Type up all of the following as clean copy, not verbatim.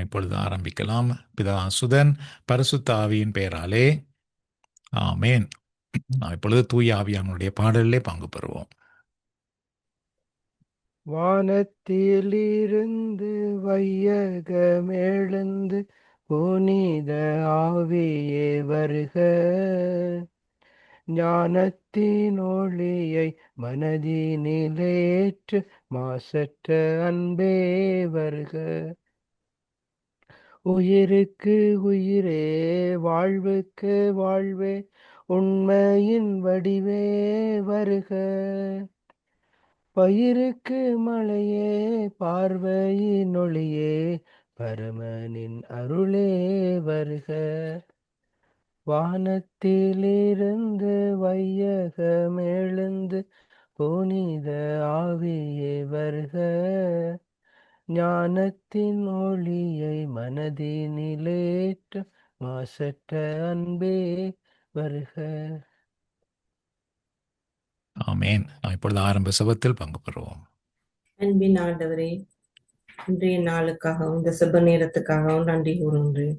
இப்பொழுது ஆரம்பிக்கலாம். பிதா சுதன் பரிசுத்த ஆவியின் பெயராலே ஆமேன். நாம் இப்பொழுது தூய ஆவியானுடைய பாடலிலே பங்கு பெறுவோம். வானத்திலிருந்து வையகமெழுந்து புனித ஆவியே வருக. ஞானத்தின் ஒளியை மனதினிலேற்று மாசற்ற அன்பே வருக. உயிருக்கு உயிரே வாழ்வுக்கு வாழ்வே உண்மையின் வடிவே வருக. பயிருக்கு மழையே பார்வையின் ஒளியே பரமனின் அருளே வருக. வானத்திலிருந்து வையகமெழுந்து புனித ஆவியே வருக. ஞானத்தின் ஒளியை மனதினிலேற்று மாசற்ற அன்பே வருக. ஆமேன். நாம் இப்பொழுது ஆரம்ப செபத்தில் பங்கு பெறுவோம். அன்பின் ஆண்டவரே, இன்றைய நாளுக்காகவும் இந்த செப நேரத்துக்காகவும் நன்றி கூறுகின்றேன்.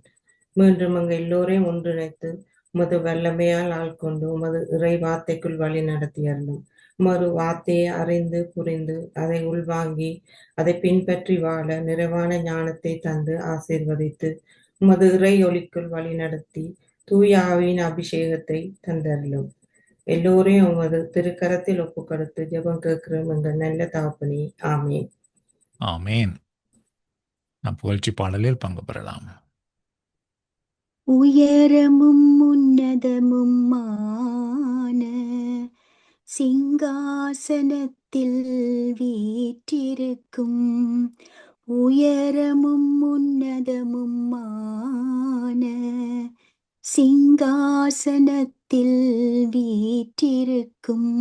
மீண்டும் அங்கு எல்லோரையும் ஒன்றிணைத்து உமது வல்லமையால் ஆள்கொண்டு உமது இறை வார்த்தைக்குள் வழி நடத்தியறலும் உமது வார்த்தையை அறிந்து புரிந்து அதை உள்வாங்கி அதை பின்பற்றி வாழ நிறைவான ஞானத்தை தந்து ஆசீர்வதித்து உமது இறை ஒளிக்குள் வழி நடத்தி தூய ஆவியின் அபிஷேகத்தை தந்தரலும். எல்லோரையும் உமது திருக்கரத்தில் ஒப்புக்கொடுத்து ஜெபம் கேட்கிறோம் எங்கள் நல்ல தகப்பனே. ஆமேன். ஆமேன். நாம் புகழ்ச்சி பாடலில் பங்கு பெறலாம். உயரமும் உன்னதமுமான சிங்காசனத்தில் வீற்றிருக்கும் உயரமும் உன்னதமுமான சிங்காசனத்தில் வீற்றிருக்கும்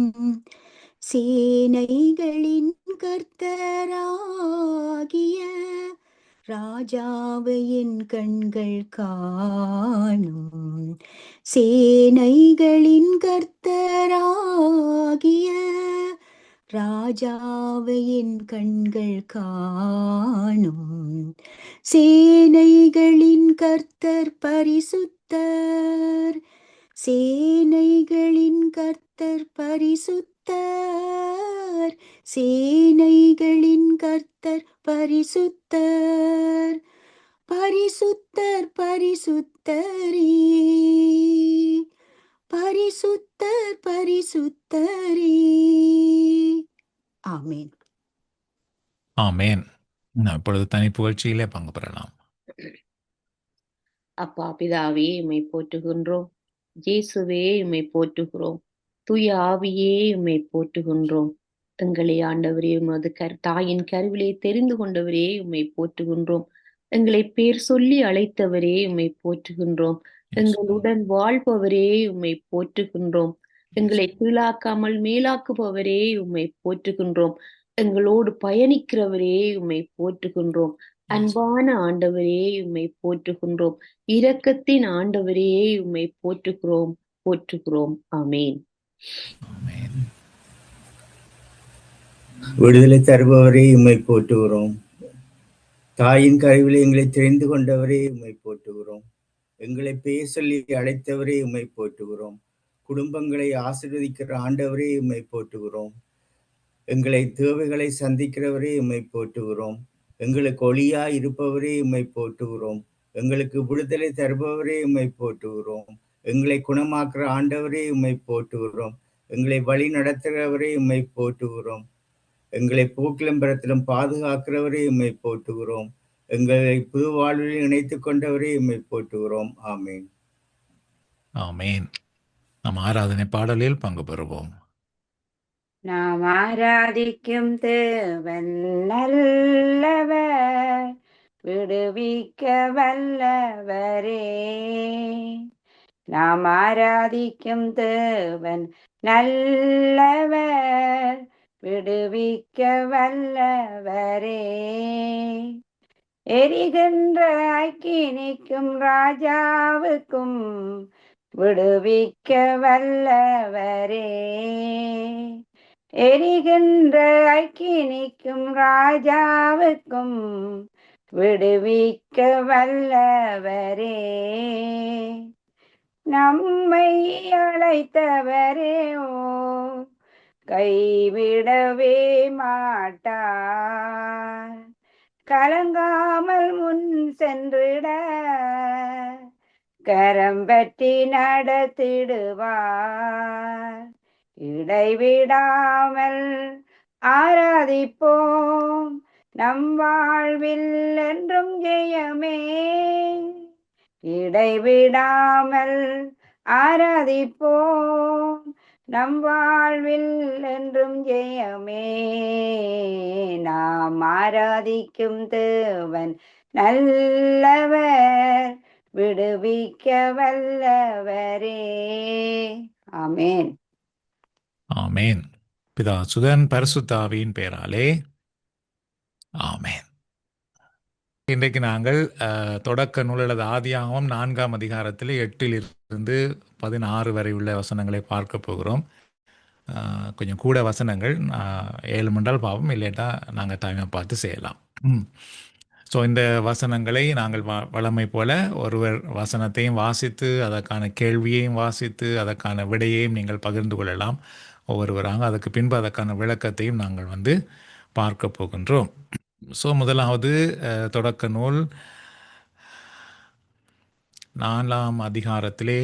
சேனைகளின் கர்த்தராகிய ராஜாவை என் கண்கள் காணும். சேனைகளின் கர்த்தராகிய ராஜாவை என் கண்கள் காணும். சேனைகளின் கர்த்தர் பரிசுத்தர். சேனைகளின் கர்த்தர் பரிசுத்தர். சேனைகளின் கர்த்தர் பரிசுத்தர். பரிசுத்தர் பரிசுத்தரே. பரிசுத்தர் பரிசுத்தரே. ஆமேன். ஆமேன். நாம் இப்பொழுது தனி புகழ்ச்சியிலே பங்கு பெறலாம். அப்பா பிதாவே உம்மை போற்றுகின்றோம். இயேசுவே உம்மை போற்றுகிறோம். தூய ஆவியே உம்மை போற்றுகின்றோம். எங்களை ஆண்டவரே உமது தாயின் கருவிலே தெரிந்து கொண்டவரே உம்மை போற்றுகின்றோம். எங்களை பேர் சொல்லி அழைத்தவரே உம்மை போற்றுகின்றோம். எங்களுடன் வாழ்பவரே உம்மை போற்றுகின்றோம். எங்களை கீழாக்காமல் மேலாக்குபவரே உம்மை போற்றுகின்றோம். எங்களோடு பயணிக்கிறவரே உம்மை போற்றுகின்றோம். அன்பான ஆண்டவரே உம்மை போற்றுகின்றோம். இரக்கத்தின் ஆண்டவரே உம்மை போற்றுகிறோம் போற்றுகிறோம். ஆமேன். விடுதலை தருபவரே உம்மை போற்றுகிறோம். தாயின் கருவிலே எங்களை தெரிந்து கொண்டவரே உம்மை போற்றுகிறோம். எங்களை பெயர் சொல்லி அழைத்தவரே உம்மை போற்றுகிறோம். குடும்பங்களை ஆசீர்வதிக்கிற ஆண்டவரே உம்மை போற்றுகிறோம். எங்களை தேவைகளை சந்திக்கிறவரே உம்மை போற்றுகிறோம். எங்களுக்கு ஒளியா இருப்பவரே உம்மை போற்றுகிறோம். எங்களுக்கு விடுதலை தருபவரே உம்மை போற்றுகிறோம். எங்களை குணமாக்குற ஆண்டவரே உம்மை போற்றுகிறோம். எங்களை வழி நடத்துகிறவரே உம்மை போற்றுகிறோம். எங்களை போக்கிலும் பரத்திலும் பாதுகாக்கிறவரே உம்மை போற்றுகிறோம். எங்களை புது வாழ்வில் இணைத்துக் கொண்டவரே உம்மை போற்றுகிறோம். ஆமேன். ஆமேன். நாம் ஆராதனை பாடலில் பங்கு பெறுவோம். நாம் ஆராதிக்கும் தேவன் நல்லவர், விடுவிக்க வல்லவரே. நாம் ஆராதிக்கும் தேவன் நல்லவர், விடுவிக்க வல்லவரே. எரிகின்ற அக்கினிக்கும் ராஜாவுக்கும் விடுவிக்க வல்லவரே. எரிகின்ற அக்கினிக்கும் ராஜாவுக்கும் விடுவிக்க வல்லவரே, நம்மை அழைத்தவரே ஓ கைவிடவே மாட்டார். கலங்காமல் முன் சென்றிட கரம் பற்றி நடத்திடுவார். இடைவிடாமல் ஆராதிப்போம், நம் வாழ்வில் என்றும் ஜெயமே. இடைவிடாமல் ஆராதிப்போம், நம் வாழ்வில் என்றும் ஜெயமே. நாம் ஆராதிக்கும் தேவன் நல்லவர், விடுவிக்க வல்லவரே. ஆமென். ஆமேன். பிதா சுதன் பரிசுத்த ஆவியின் பெயராலே ஆமேன். இன்றைக்கு நாங்கள் தொடக்க நூல் அல்லது ஆதியாகமம் 4ஆம் அதிகாரத்தில் 8 16 வரை உள்ள வசனங்களை பார்க்க போகிறோம். கொஞ்சம் கூட வசனங்கள் 7 மண்டால் பாவம், இல்லைட்டா நாங்கள் டைமை பார்த்து செய்யலாம். ஸோ இந்த வசனங்களை நாங்கள் வழமை போல ஒருவர் வசனத்தையும் வாசித்து அதற்கான கேள்வியையும் வாசித்து அதற்கான விடையையும் நீங்கள் பகிர்ந்து கொள்ளலாம் ஒவ்வொருவராக. அதுக்கு பின்பு அதற்கான விளக்கத்தையும் நாங்கள் பார்க்க போகின்றோம். ஸோ முதலாவது தொடக்க நூல் 4ஆம் அதிகாரத்திலே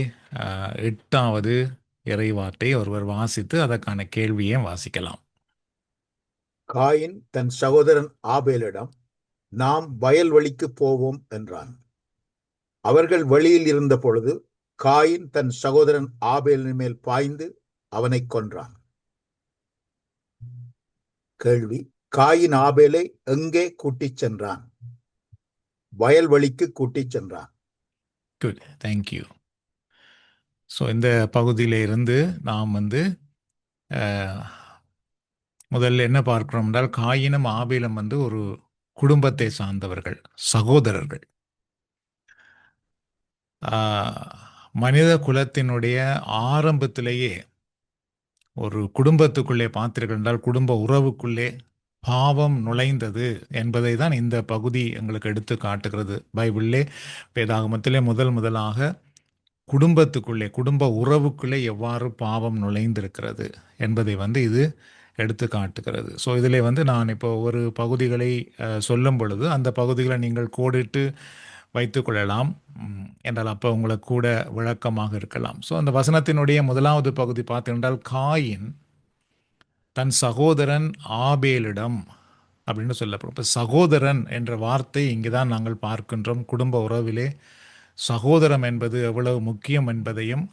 8வது இறைவார்த்தை ஒருவர் வாசித்து அதற்கான கேள்வியையும் வாசிக்கலாம். காயின் தன் சகோதரன் ஆபேலிடம், நாம் வயல்வெளிக்கு போவோம் என்றான். அவர்கள் வெளியில் இருந்த பொழுது காயின் தன் சகோதரன் ஆபேலின் மேல் பாய்ந்து அவனை கொன்றான். கேள்வி: காயின் ஆபேலை எங்கே கூட்டிச் சென்றான்? வயல்வெளிக்கு கூட்டிச் சென்றான். Good, thank you. ஸோ இந்த பகுதியில இருந்து நாம் முதல்ல என்ன பார்க்கிறோம் என்றால், காயினும் ஆபேலும் ஒரு குடும்பத்தை சார்ந்தவர்கள், சகோதரர்கள். மனித குலத்தினுடைய ஆரம்பத்திலேயே ஒரு குடும்பத்துக்குள்ளே பார்த்தீர்கள் என்றால், குடும்ப உறவுக்குள்ளே பாவம் நுழைந்தது என்பதை தான் இந்த பகுதி எங்களுக்கு எடுத்து காட்டுகிறது. பைபிளிலே வேதாகமத்திலே முதலாக குடும்பத்துக்குள்ளே, குடும்ப உறவுக்குள்ளே எவ்வாறு பாவம் நுழைந்திருக்கிறது என்பதை இது எடுத்து காட்டுகிறது. ஸோ இதில் நான் இப்போ ஒரு பகுதிகளை சொல்லும் பொழுது அந்த பகுதிகளை நீங்கள் கோடிட்டு வைத்துக்கொள்ளலாம் என்றால் அப்போ உங்களுக்கு கூட விளக்கமாக இருக்கலாம். ஸோ அந்த வசனத்தினுடைய முதலாவது பகுதி பார்த்தீங்கன்றால், காயின் தன் சகோதரன் ஆபேலிடம் அப்படின்னு சொல்லப்படும். இப்போ சகோதரன் என்ற வார்த்தை இங்கே தான் நாங்கள் பார்க்கின்றோம். குடும்ப உறவிலே சகோதரம் என்பது எவ்வளவு முக்கியம் என்பதையும்,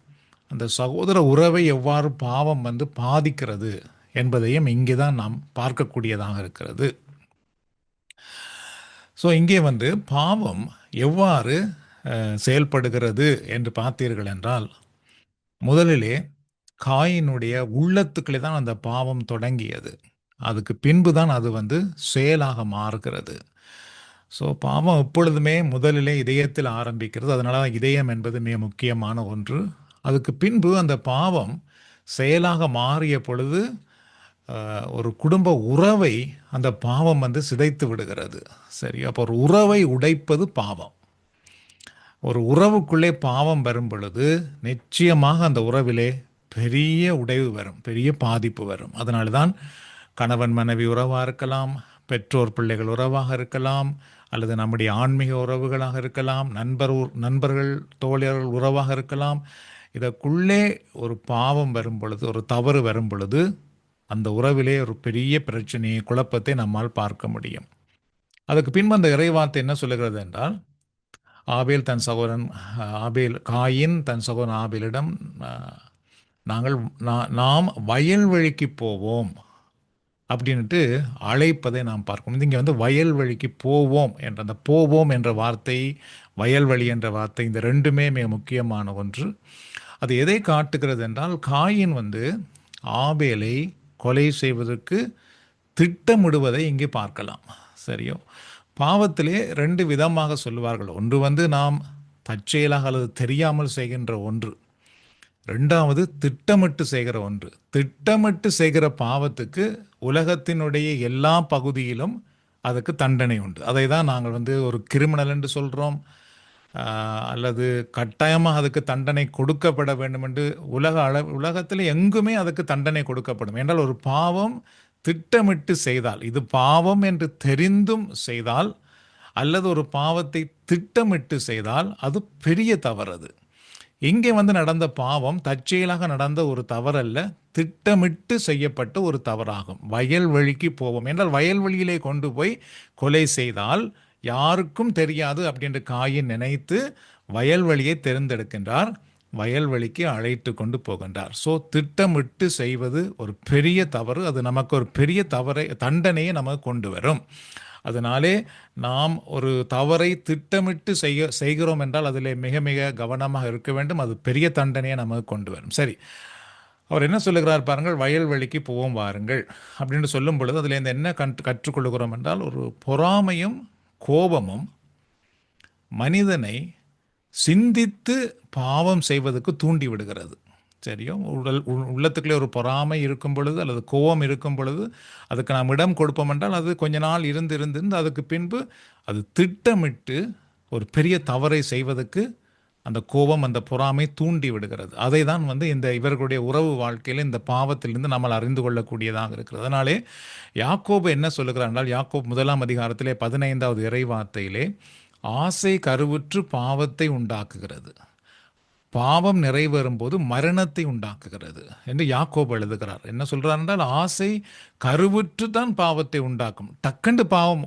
அந்த சகோதர உறவை எவ்வாறு பாவம் பாதிக்கிறது என்பதையும் இங்கே தான் நாம் பார்க்கக்கூடியதாக இருக்கிறது. ஸோ இங்கே பாவம் எவ்வாறு செயல்படுகிறது என்று பார்த்தீர்கள் என்றால், முதலிலே காயினுடைய உள்ளத்துக்களே தான் அந்த பாவம் தொடங்கியது. அதுக்கு பின்பு தான் அது செயலாக மாறுகிறது. ஸோ பாவம் எப்பொழுதுமே முதலிலே இதயத்தில் ஆரம்பிக்கிறது. அதனால தான் இதயம் என்பது மிக முக்கியமான ஒன்று. அதுக்கு பின்பு அந்த பாவம் செயலாக மாறிய பொழுது ஒரு குடும்ப உறவை அந்த பாவம் சிதைத்து விடுகிறது. சரி, அப்போ ஒரு உறவை உடைப்பது பாவம். ஒரு உறவுக்குள்ளே பாவம் வரும் பொழுது நிச்சயமாக அந்த உறவிலே பெரிய உடைவு வரும், பெரிய பாதிப்பு வரும். அதனால தான் கணவன் மனைவி உறவாக இருக்கலாம், பெற்றோர் பிள்ளைகள் உறவாக இருக்கலாம், அல்லது நம்முடைய ஆன்மீக உறவுகளாக இருக்கலாம், நண்பர்கள் தோழர்கள் உறவாக இருக்கலாம். இதற்குள்ளே ஒரு பாவம் வரும் பொழுது, ஒரு தவறு வரும் பொழுது அந்த உறவிலே ஒரு பெரிய பிரச்சனையை, குழப்பத்தை நம்மால் பார்க்க முடியும். அதுக்கு பின்பு அந்த இறைவார்த்தை என்ன சொல்லுகிறது என்றால், காயின் தன் சகோதரன் ஆபேலிடம் நாம் வயல்வெளிக்கு போவோம் அப்படின்ட்டு அழைப்பதை நாம் பார்க்கணும். இங்கே வயல்வெளிக்கு போவோம் என்ற அந்த போவோம் என்ற வார்த்தை, வயல்வெளி என்ற வார்த்தை, இந்த ரெண்டுமே மிக முக்கியமான ஒன்று. அது எதை காட்டுகிறது என்றால், காயின் ஆபேலை கொலை செய்வதற்கு திட்டமிடுவதை இங்கே பார்க்கலாம். சரியோ? பாவத்திலே 2 விதமாக சொல்லுவார்கள். ஒன்று நாம் தற்செயலாக அல்லது தெரியாமல் செய்கின்ற ஒன்று, 2வது திட்டமிட்டு செய்கிற ஒன்று. திட்டமிட்டு செய்கிற பாவத்துக்கு உலகத்தினுடைய எல்லா பகுதியிலும் அதுக்கு தண்டனை உண்டு. அதை தான் நாங்கள் வந்து ஒரு கிரிமினல் என்று சொல்கிறோம். அல்லது கட்டாயமாக அதுக்கு தண்டனை கொடுக்கப்பட வேண்டும் என்று உலகத்தில் எங்குமே அதுக்கு தண்டனை கொடுக்கப்படும். என்றால் ஒரு பாவம் திட்டமிட்டு செய்தால், இது பாவம் என்று தெரிந்தும் செய்தால் அல்லது ஒரு பாவத்தை திட்டமிட்டு செய்தால் அது பெரிய தவறு. அது இங்கே வந்து நடந்த பாவம் தற்செயலாக நடந்த ஒரு தவறல்ல, திட்டமிட்டு செய்யப்பட்ட ஒரு தவறாகும். வயல்வெளிக்கு போவோம் என்றால் வயல்வெளியிலே கொண்டு போய் கொலை செய்தால் யாருக்கும் தெரியாது அப்படின்ற காயின் நினைத்து வயல்வெளியை தேர்ந்தெடுக்கின்றார், வயல்வெளிக்கு அழைத்து கொண்டு போகின்றார். ஸோ திட்டமிட்டு செய்வது ஒரு பெரிய தவறு. அது நமக்கு ஒரு பெரிய தண்டனையை நமக்கு கொண்டு வரும். அதனாலே நாம் ஒரு தவறை திட்டமிட்டு செய்கிறோம் என்றால் அதில் மிக மிக கவனமாக இருக்க வேண்டும். அது பெரிய தண்டனையை நமக்கு கொண்டு வரும். சரி, அவர் என்ன சொல்லுகிறார் பாருங்கள், வயல்வெளிக்கு போவோம் வாருங்கள் அப்படின்னு சொல்லும் பொழுது அதில் என்ன கற்றுக்கொள்கிறோம் என்றால், ஒரு பொறாமையும் கோபமும் மனிதனை சிந்தித்து பாவம் செய்வதற்கு தூண்டி விடுகிறது. சரியோ, உள்ளத்துக்குள்ளே ஒரு பொறாமை இருக்கும் பொழுது அல்லது கோபம் இருக்கும் பொழுது அதுக்கு நாம் இடம் கொடுப்போம் என்றால் அது கொஞ்ச நாள் இருந்து அதுக்கு பின்பு அது திட்டமிட்டு ஒரு பெரிய தவறை செய்வதற்கு அந்த கோபம் அந்த பொறாமை தூண்டி விடுகிறது. அதை தான் வந்து இந்த இவர்களுடைய உறவு வாழ்க்கையில் இந்த பாவத்திலிருந்து நம்மால் அறிந்து கொள்ளக்கூடியதாக இருக்கிறது. அதனாலே யாக்கோபு என்ன சொல்லுகிறார் என்றால், யாக்கோபு 1 அதிகாரத்திலே 15வது இறைவார்த்தையிலே, ஆசை கருவுற்று பாவத்தை உண்டாக்குகிறது, பாவம் நிறைவேறும் போது மரணத்தை உண்டாக்குகிறது என்று யாக்கோபு எழுதுகிறார். என்ன சொல்றார் என்றால், ஆசை கருவுற்று தான் பாவத்தை உண்டாக்கும். டக்குண்டு பாவம்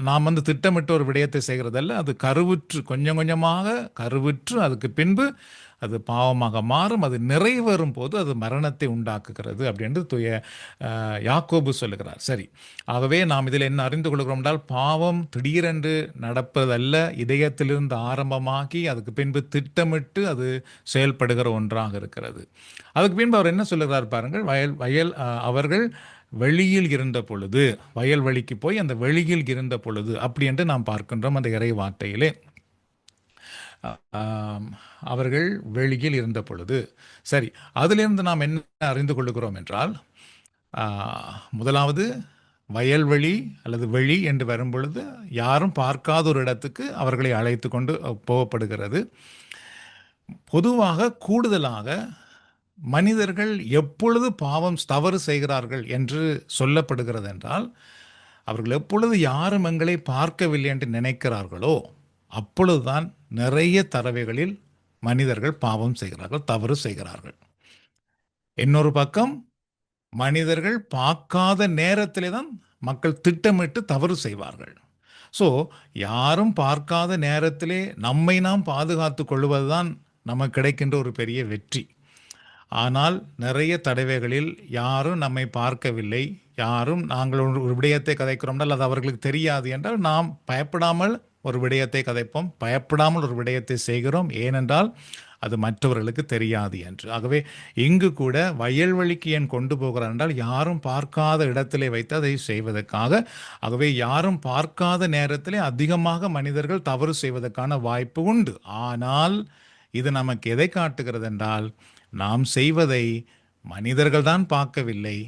நாம் வந்து திட்டமிட்ட ஒரு விடயத்தை செய்கிறதல்ல, அது கருவுற்று கொஞ்சம் கொஞ்சமாக கருவுற்று அதுக்கு பின்பு அது பாவமாக மாறும். அது நிறைவேறும் போது அது மரணத்தை உண்டாக்குகிறது அப்படின்னு யாக்கோபு சொல்லுகிறார். சரி, ஆகவே நாம் இதில் என்ன அறிந்து கொள்கிறோம் என்றால், பாவம் திடீரென்று நடப்பதல்ல, இதயத்திலிருந்து ஆரம்பமாகி அதுக்கு பின்பு திட்டமிட்டு அது செயல்படுகிற ஒன்றாக இருக்கிறது. அதுக்கு பின்பு அவர் என்ன சொல்லுகிறார் பாருங்கள், அவர்கள் வெளியில் இருந்த பொழுது, வயல்வெளிக்கு போய் அந்த வெளியில் இருந்த பொழுது அப்படி என்று நாம் பார்க்கின்றோம் அந்த இறை வார்த்தையிலே. அவர்கள் வெளியில் இருந்த பொழுது. சரி, அதிலிருந்து நாம் என்ன அறிந்து கொள்ளுகிறோம் என்றால், முதலாவது வயல்வெளி அல்லது வெளி என்று வரும் பொழுது யாரும் பார்க்காத ஒரு இடத்துக்கு அவர்களை அழைத்து கொண்டு போகப்படுகிறது. பொதுவாக கூடுதலாக மனிதர்கள் எப்பொழுது தவறு செய்கிறார்கள் என்று சொல்லப்படுகிறது என்றால், அவர்கள் எப்பொழுது யாரும் எங்களை பார்க்கவில்லை என்று நினைக்கிறார்களோ அப்பொழுதுதான் நிறைய தடவைகளில் மனிதர்கள் பாவம் செய்கிறார்கள், தவறு செய்கிறார்கள். இன்னொரு பக்கம் மனிதர்கள் பார்க்காத நேரத்திலே தான் மக்கள் திட்டமிட்டு தவறு செய்வார்கள். ஸோ யாரும் பார்க்காத நேரத்திலே நம்மை நாம் பாதுகாத்து கொள்வதுதான் நமக்கு கிடைக்கின்ற ஒரு பெரிய வெற்றி. ஆனால் நிறைய தடவைகளில் யாரும் நம்மை பார்க்கவில்லை, யாரும் நாங்கள் ஒரு விடயத்தை கதைக்கிறோம்னால் அது அவர்களுக்கு தெரியாது என்றால் நாம் பயப்படாமல் ஒரு விடயத்தை கதைப்போம், பயப்படாமல் ஒரு விடயத்தை செய்கிறோம், ஏனென்றால் அது மற்றவர்களுக்கு தெரியாது என்று. ஆகவே இங்கு கூட வயல்வெளிக்கு ஏன் கொண்டு போகிறார் என்றால், யாரும் பார்க்காத இடத்திலே வைத்து அதை செய்வதற்காக. ஆகவே யாரும் பார்க்காத நேரத்திலே அதிகமாக மனிதர்கள் தவறு செய்வதற்கான வாய்ப்பு உண்டு. ஆனால் இது நமக்கு எதை காட்டுகிறது என்றால், நாம் செய்வதை மனிதர்கள் தான் பார்க்கவில்லை,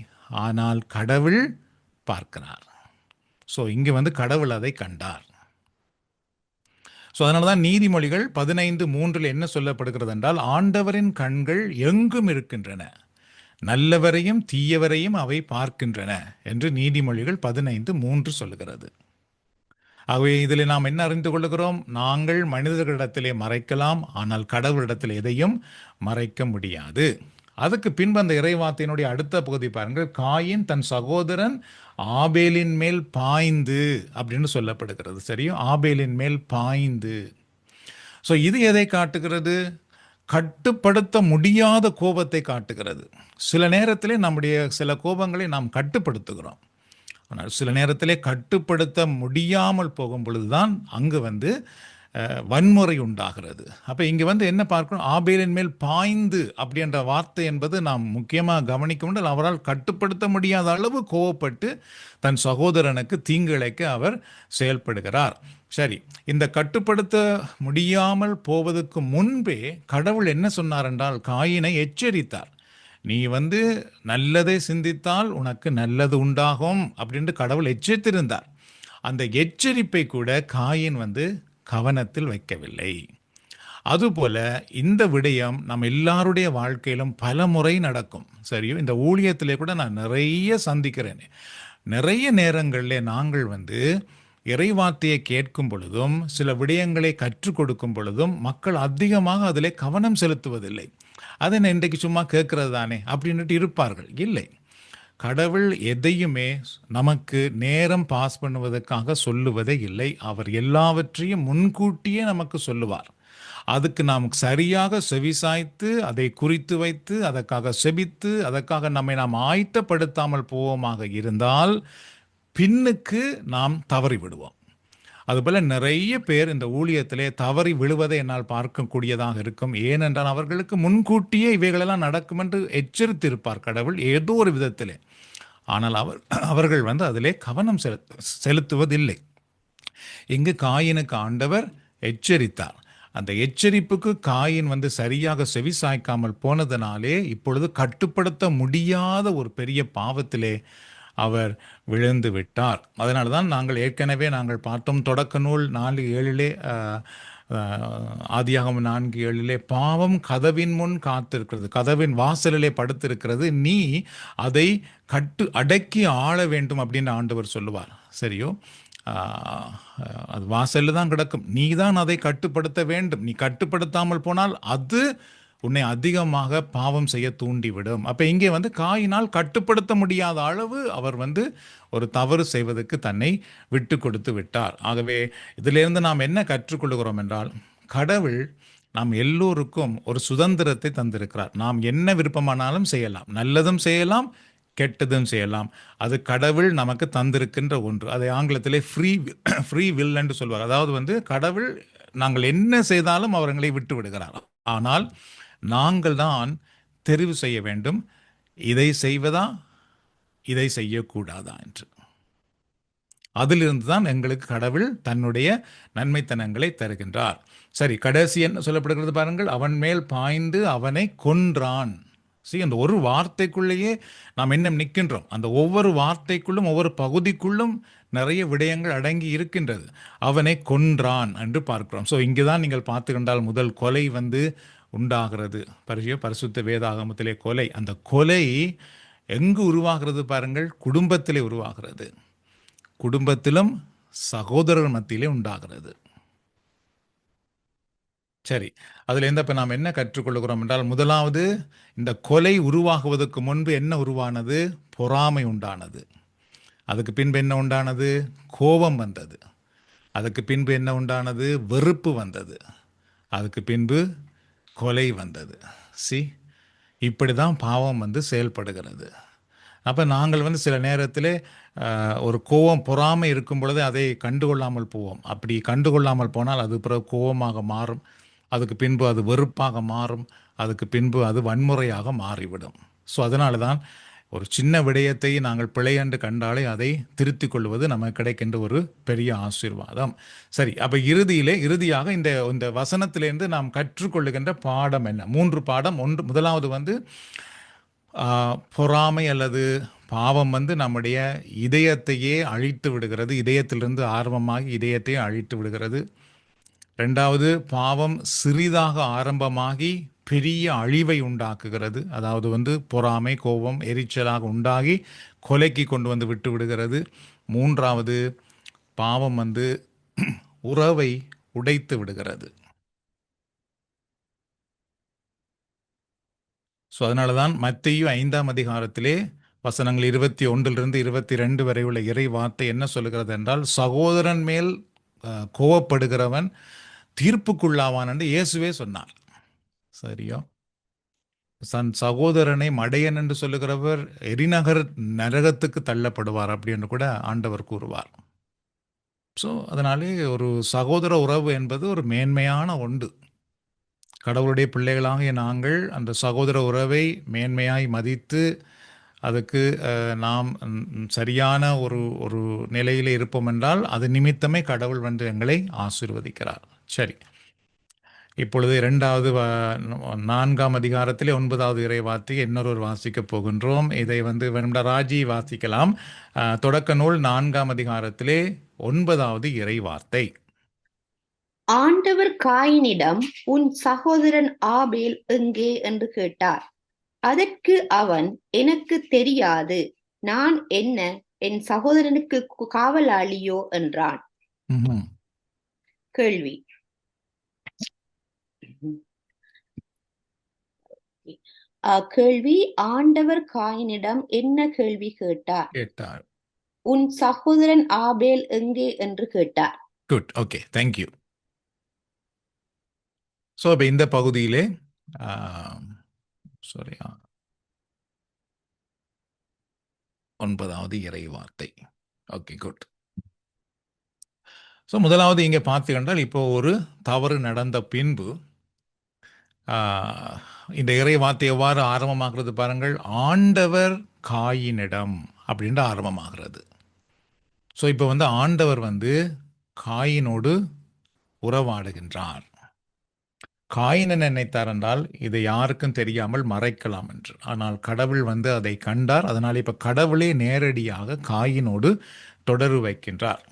ஆனால் கடவுள் பார்க்கிறார். ஸோ இங்கு வந்து கடவுள் அதை கண்டார். ஸோ அதனால தான் நீதிமொழிகள் 15:3 என்ன சொல்லப்படுகிறது என்றால், ஆண்டவரின் கண்கள் எங்கும் இருக்கின்றன, நல்லவரையும் தீயவரையும் அவை பார்க்கின்றன என்று நீதிமொழிகள் 15:3 சொல்லுகிறது. ஆகவே இதில் நாம் என்ன அறிந்து கொள்கிறோம்? நாங்கள் மனிதர்களிடத்திலே மறைக்கலாம், ஆனால் கடவுளிடத்தில் எதையும் மறைக்க முடியாது. அதுக்கு பின்பு அந்த இறைவார்த்தையினுடைய அடுத்த பகுதி பாருங்கள், காயின் தன் சகோதரன் ஆபேலின் மேல் பாய்ந்து அப்படின்னு சொல்லப்படுகிறது. சரியும், ஆபேலின் மேல் பாய்ந்து. ஸோ இது எதை காட்டுகிறது? கட்டுப்படுத்த முடியாத கோபத்தை காட்டுகிறது. சில நேரத்திலே நம்முடைய சில கோபங்களை நாம் கட்டுப்படுத்துகிறோம், ஆனால் சில நேரத்திலே கட்டுப்படுத்த முடியாமல் போகும் பொழுதுதான் அங்கு வந்து வன்முறை உண்டாகிறது. அப்போ இங்கே வந்து என்ன பார்க்கணும்? ஆபேலின் மேல் பாய்ந்து அப்படின்ற வார்த்தை என்பது நாம் முக்கியமாக கவனிக்க முடியாது. அவரால் கட்டுப்படுத்த முடியாத அளவு கோவப்பட்டு தன் சகோதரனுக்கு தீங்கு இழைக்க அவர் செயல்படுகிறார். சரி, இந்த கட்டுப்படுத்த முடியாமல் போவதற்கு முன்பே கடவுள் என்ன சொன்னார் என்றால், காயினை எச்சரித்தார். நீ வந்து நல்லதை சிந்தித்தால் உனக்கு நல்லது உண்டாகும் அப்படின்ட்டு கடவுள் எச்சரித்திருந்தார். அந்த எச்சரிப்பை கூட காயின் கவனத்தில் வைக்கவில்லை. அதுபோல இந்த விடயம் நம்ம எல்லாருடைய வாழ்க்கையிலும் பல முறை நடக்கும். சரியோ, இந்த ஊழியத்திலே கூட நான் நிறைய சந்திக்கிறேன். நிறைய நேரங்களிலே நாங்கள் இறைவார்த்தையை கேட்கும் பொழுதும் சில விடயங்களை கற்றுக் கொடுக்கும் பொழுதும் மக்கள் அதிகமாக அதிலே கவனம் செலுத்துவதில்லை. அதை நான் இன்றைக்கு சும்மா கேட்கறது தானே அப்படின்ட்டு இருப்பார்கள். இல்லை, கடவுள் எதையுமே நமக்கு நேரம் பாஸ் பண்ணுவதற்காக சொல்லுவதே இல்லை. அவர் எல்லாவற்றையும் முன்கூட்டியே நமக்கு சொல்லுவார். அதுக்கு நாம் சரியாக செவிசாய்த்து அதை குறித்து வைத்து அதற்காக செபித்து அதற்காக நம்மை நாம் ஆயத்தப்படுத்தாமல் போவோமாக இருந்தால் பின்னுக்கு நாம் தவறி விடுவோம். அதுபோல நிறைய பேர் இந்த ஊழியத்திலே தவறி விழுவதை என்னால் பார்க்கக்கூடியதாக இருக்கும். ஏனென்றால் அவர்களுக்கு முன்கூட்டியே இவைகளெல்லாம் நடக்கும் என்று எச்சரித்திருப்பார் கடவுள் ஏதோ ஒரு விதத்திலே. ஆனால் அவர்கள் அதிலே கவனம் செலுத்துவதில்லை. இங்கு காயினுக்கு ஆண்டவர் எச்சரித்தார். அந்த எச்சரிப்புக்கு காயின் சரியாக செவி சாய்க்காமல் போனதனாலே இப்பொழுது கட்டுப்படுத்த முடியாத ஒரு பெரிய பாவத்திலே அவர் விழுந்து விட்டார். அதனால தான் நாங்கள் ஏற்கனவே பார்த்தோம், தொடக்க நூல் 4:7 ஆதியாகமம் 4:7 பாவம் கதவின் முன் காத்திருக்கிறது, கதவின் வாசலிலே படுத்திருக்கிறது, நீ அதை அடக்கி ஆள வேண்டும் அப்படின்னு ஆண்டவர் சொல்லுவார். சரியோ, அது வாசல்ல தான் கிடக்கும், நீ தான் அதை கட்டுப்படுத்த வேண்டும். நீ கட்டுப்படுத்தாமல் போனால் அது உன்னை அதிகமாக பாவம் செய்ய தூண்டிவிடும். அப்போ இங்கே காயினால் கட்டுப்படுத்த முடியாத அளவு அவர் ஒரு தவறு செய்வதற்கு தன்னை விட்டு கொடுத்து விட்டார். ஆகவே இதிலிருந்து நாம் என்ன கற்றுக்கொள்கிறோம் என்றால், கடவுள் நாம் எல்லோருக்கும் ஒரு சுதந்திரத்தை தந்திருக்கிறார். நாம் என்ன விருப்பமானாலும் செய்யலாம், நல்லதும் செய்யலாம், கெட்டதும் செய்யலாம். அது கடவுள் நமக்கு தந்திருக்கின்ற ஒன்று. அதை ஆங்கிலத்திலே ஃப்ரீ வில் என்று சொல்வார். அதாவது கடவுள் நாங்கள் என்ன செய்தாலும் அவர்களை விட்டு விடுகிறார். ஆனால் நாங்கள் தான் தெரிவு செய்ய வேண்டும், இதை செய்வதா இதை செய்யக்கூடாதா என்று. அதிலிருந்து தான் எங்களுக்கு கடவுள் தன்னுடைய நன்மைத்தனங்களை தருகின்றார். சரி, கடைசி என்ன சொல்லப்படுகிறது பாருங்கள், அவன் மேல் பாய்ந்து அவனை கொன்றான். அந்த ஒரு வார்த்தைக்குள்ளேயே நாம் என்ன நிற்கின்றோம். அந்த ஒவ்வொரு வார்த்தைக்குள்ளும் ஒவ்வொரு பகுதிக்குள்ளும் நிறைய விடயங்கள் அடங்கி இருக்கின்றது. அவனை கொன்றான் என்று பார்க்கிறோம். இங்குதான் நீங்கள் பார்த்துக்கின்றால் முதல் கொலை உண்டாகிறது. பரிசுத்த வேதாகமத்திலே கொலை, அந்த கொலை எங்கு உருவாகிறது பாருங்கள், குடும்பத்திலே உருவாகிறது. குடும்பத்திலும் சகோதரர் மத்தியிலே உண்டாகிறது. சரி, அதில் இப்போ நாம் என்ன கற்றுக்கொள்கிறோம் என்றால், முதலாவது இந்த கொலை உருவாகுவதற்கு முன்பு என்ன உருவானது? பொறாமை உண்டானது. அதுக்கு பின்பு என்ன உண்டானது? கோபம் வந்தது. அதுக்கு பின்பு என்ன உண்டானது? வெறுப்பு வந்தது. அதுக்கு பின்பு கொலை வந்தது. இப்படி தான் பாவம் செயல்படுகிறது. அப்போ நாங்கள் சில நேரத்தில் ஒரு கோபம் பொறாமை இருக்கும் பொழுது அதை கண்டுகொள்ளாமல் போவோம். அப்படி கண்டுகொள்ளாமல் போனால் அது பிறகு கோபமாக மாறும். அதுக்கு பின்பு அது வெறுப்பாக மாறும். அதுக்கு பின்பு அது வன்முறையாக மாறிவிடும். அதனால தான் ஒரு சின்ன விடயத்தை நாங்கள் பிழை என்று கண்டாலே அதை திருத்திக் கொள்வது நமக்கு கிடைக்கின்ற ஒரு பெரிய ஆசீர்வாதம். சரி, அப்போ இறுதியாக இந்த வசனத்திலிருந்து நாம் கற்றுக்கொள்ளுகின்ற பாடம் என்ன? 3 பாடம். முதலாவது பொறாமை அல்லது பாவம் நம்முடைய இதயத்தையே அழித்து விடுகிறது. இதயத்திலிருந்து ஆரம்பமாகி இதயத்தையே அழித்து விடுகிறது. 2வது, பாவம் சிறிதாக ஆரம்பமாகி பெரிய அழிவை உண்டாக்குகிறது. அதாவது பொறாமை, கோபம், எரிச்சலாக உண்டாகி கொலைக்கு கொண்டு விட்டு விடுகிறது. 3வது, பாவம் உறவை உடைத்து விடுகிறது. அதனால தான் மத்தேயு 5ஆம் அதிகாரத்திலே வசனங்கள் 21 22 வரை உள்ள இறை வார்த்தை என்ன சொல்லுகிறது என்றால், சகோதரன் மேல் கோவப்படுகிறவன் தீர்ப்புக்குள்ளாவான் என்று இயேசுவே சொன்னார். சரியோ, தன் சகோதரனை மடையன் என்று சொல்லுகிறவர் நரகத்துக்கு தள்ளப்படுவார் அப்படி என்று கூட ஆண்டவர் கூறுவார். அதனாலே ஒரு சகோதர உறவு என்பது ஒரு மேன்மையான ஒன்று. கடவுளுடைய பிள்ளைகளாகிய நாங்கள் அந்த சகோதர உறவை மேன்மையாய் மதித்து அதுக்கு நாம் சரியான ஒரு நிலையில் இருப்போம் என்றால் அது நிமித்தமே கடவுள் எங்களை ஆசீர்வதிக்கிறார். சரி, இப்பொழுது 2வது 4ஆம் அதிகாரத்திலே 9வது இறைவார்த்தையை இன்னொரு வாசிக்கப் போகின்றோம். இதை வேணும்னா ராஜி வாசிக்கலாம். தொடக்க நூல் 4ஆம் அதிகாரத்திலே 9வது இறைவார்த்தை. ஆண்டவர் காயினிடம், உன் சகோதரன் ஆபேல் எங்கே என்று கேட்டார். அதற்கு அவன், எனக்கு தெரியாது, நான் என்ன என் சகோதரனுக்கு காவலாளியோ என்றான். ம்ஹும். கேள்வி. கேள்வி. ஆண்டவர் காயினிடம் என்ன கேள்வி கேட்டார்? உன் சகோதரன் ஆபேல் எங்கே என்று கேட்டார். Good, okay, thank you. ஸோ இப்போ இந்த பகுதியிலே சாரி 9வது இறைவார்த்தை. Okay, good. ஸோ முதலாவது இங்கே பார்த்து கண்டால் இப்போ ஒரு தவறு நடந்த பின்பு இந்த இறைவார்த்தை எவ்வாறு ஆரம்பமாகிறது பாருங்கள். ஆண்டவர் காயினிடம் அப்படின்ற ஆரம்பமாகிறது. ஸோ இப்போ ஆண்டவர் காயினோடு உறவாடுகின்றார். காயின் என்ன நினைத்தார் என்றால் இதை யாருக்கும் தெரியாமல் மறைக்கலாம் என்று. ஆனால் கடவுள் அதை கண்டார். அதனால் இப்போ கடவுளே நேரடியாக காயினோடு தொடர்பு வைக்கின்றார்.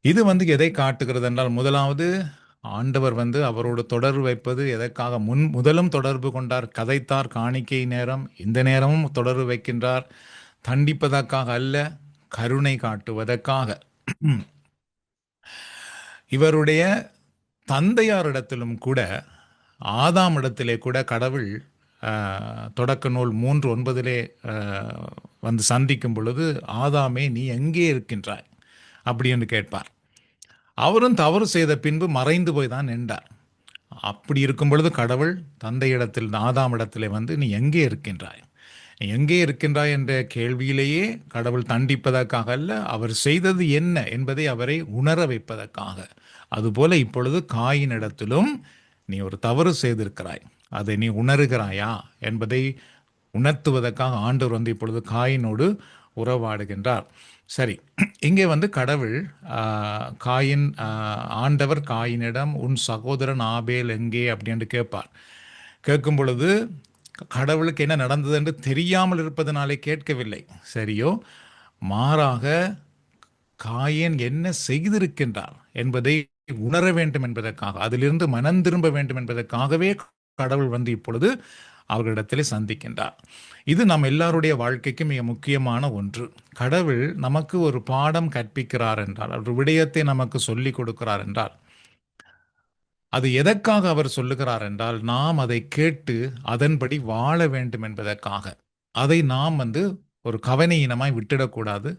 இது எதை காட்டுகிறது என்றால், முதலாவது ஆண்டவர் அவரோடு தொடர்பு வைப்பது எதற்காக? முதலும் தொடர்பு கொண்டார், கதைத்தார், காணிக்கை நேரம். இந்த நேரமும் தொடர்பு வைக்கின்றார். தண்டிப்பதற்காக அல்ல, கருணை காட்டுவதற்காக. இவருடைய தந்தையாரிடத்திலும் கூட, ஆதாம் இடத்திலே கூட கடவுள் தொடக்க நூல் 3:9 சந்திக்கும் பொழுது, ஆதாமே நீ எங்கே இருக்கின்றாய் அப்படி என்று கேட்பார். அவரும் தவறு செய்த பின்பு மறைந்து போய் தான் நின்றார். அப்படி இருக்கும் பொழுது கடவுள் தந்தையிடத்தில், ஆதாம் இடத்திலே நீ எங்கே இருக்கின்றாய், நீ எங்கே இருக்கின்றாய் என்ற கேள்வியிலேயே கடவுள் தண்டிப்பதற்காக அல்ல, அவர் செய்தது என்ன என்பதை அவரை உணர வைப்பதற்காக. அதுபோல இப்பொழுது காயினிடத்திலும் நீ ஒரு தவறு செய்திருக்கிறாய், அதை நீ உணர்கிறாயா என்பதை உணர்த்துவதற்காக ஆண்டவர் இப்பொழுது காயினோடு உறவாடுகின்றார். சரி, இங்கே கடவுள் ஆண்டவர் காயினிடம் உன் சகோதரன் ஆபேல் எங்கே அப்படின்னு கேட்பார். கேட்கும் பொழுது கடவுளுக்கு என்ன நடந்தது என்று தெரியாமல் இருப்பதனாலே கேட்கவில்லை, சரியோ? மாறாக காயின் என்ன செய்திருக்கின்றார் என்பதை உணர வேண்டும் என்பதற்காக, அதிலிருந்து மனம் திரும்ப வேண்டும் என்பதற்காகவே கடவுள் இப்பொழுது அவர்களிடத்திலே சந்திக்கின்றார். இது நம் எல்லாருடைய வாழ்க்கைக்கு மிக முக்கியமான ஒன்று. கடவுள் நமக்கு ஒரு பாடம் கற்பிக்கிறார் என்றால், ஒரு விடயத்தை நமக்கு சொல்லிக் கொடுக்கிறார் என்றால், அது எதற்காக அவர் சொல்லுகிறார் என்றால், நாம் அதை கேட்டு அதன்படி வாழ வேண்டும் என்பதற்காக. அதை நாம் ஒரு கவனையினமாய் விட்டுடக்கூடாது.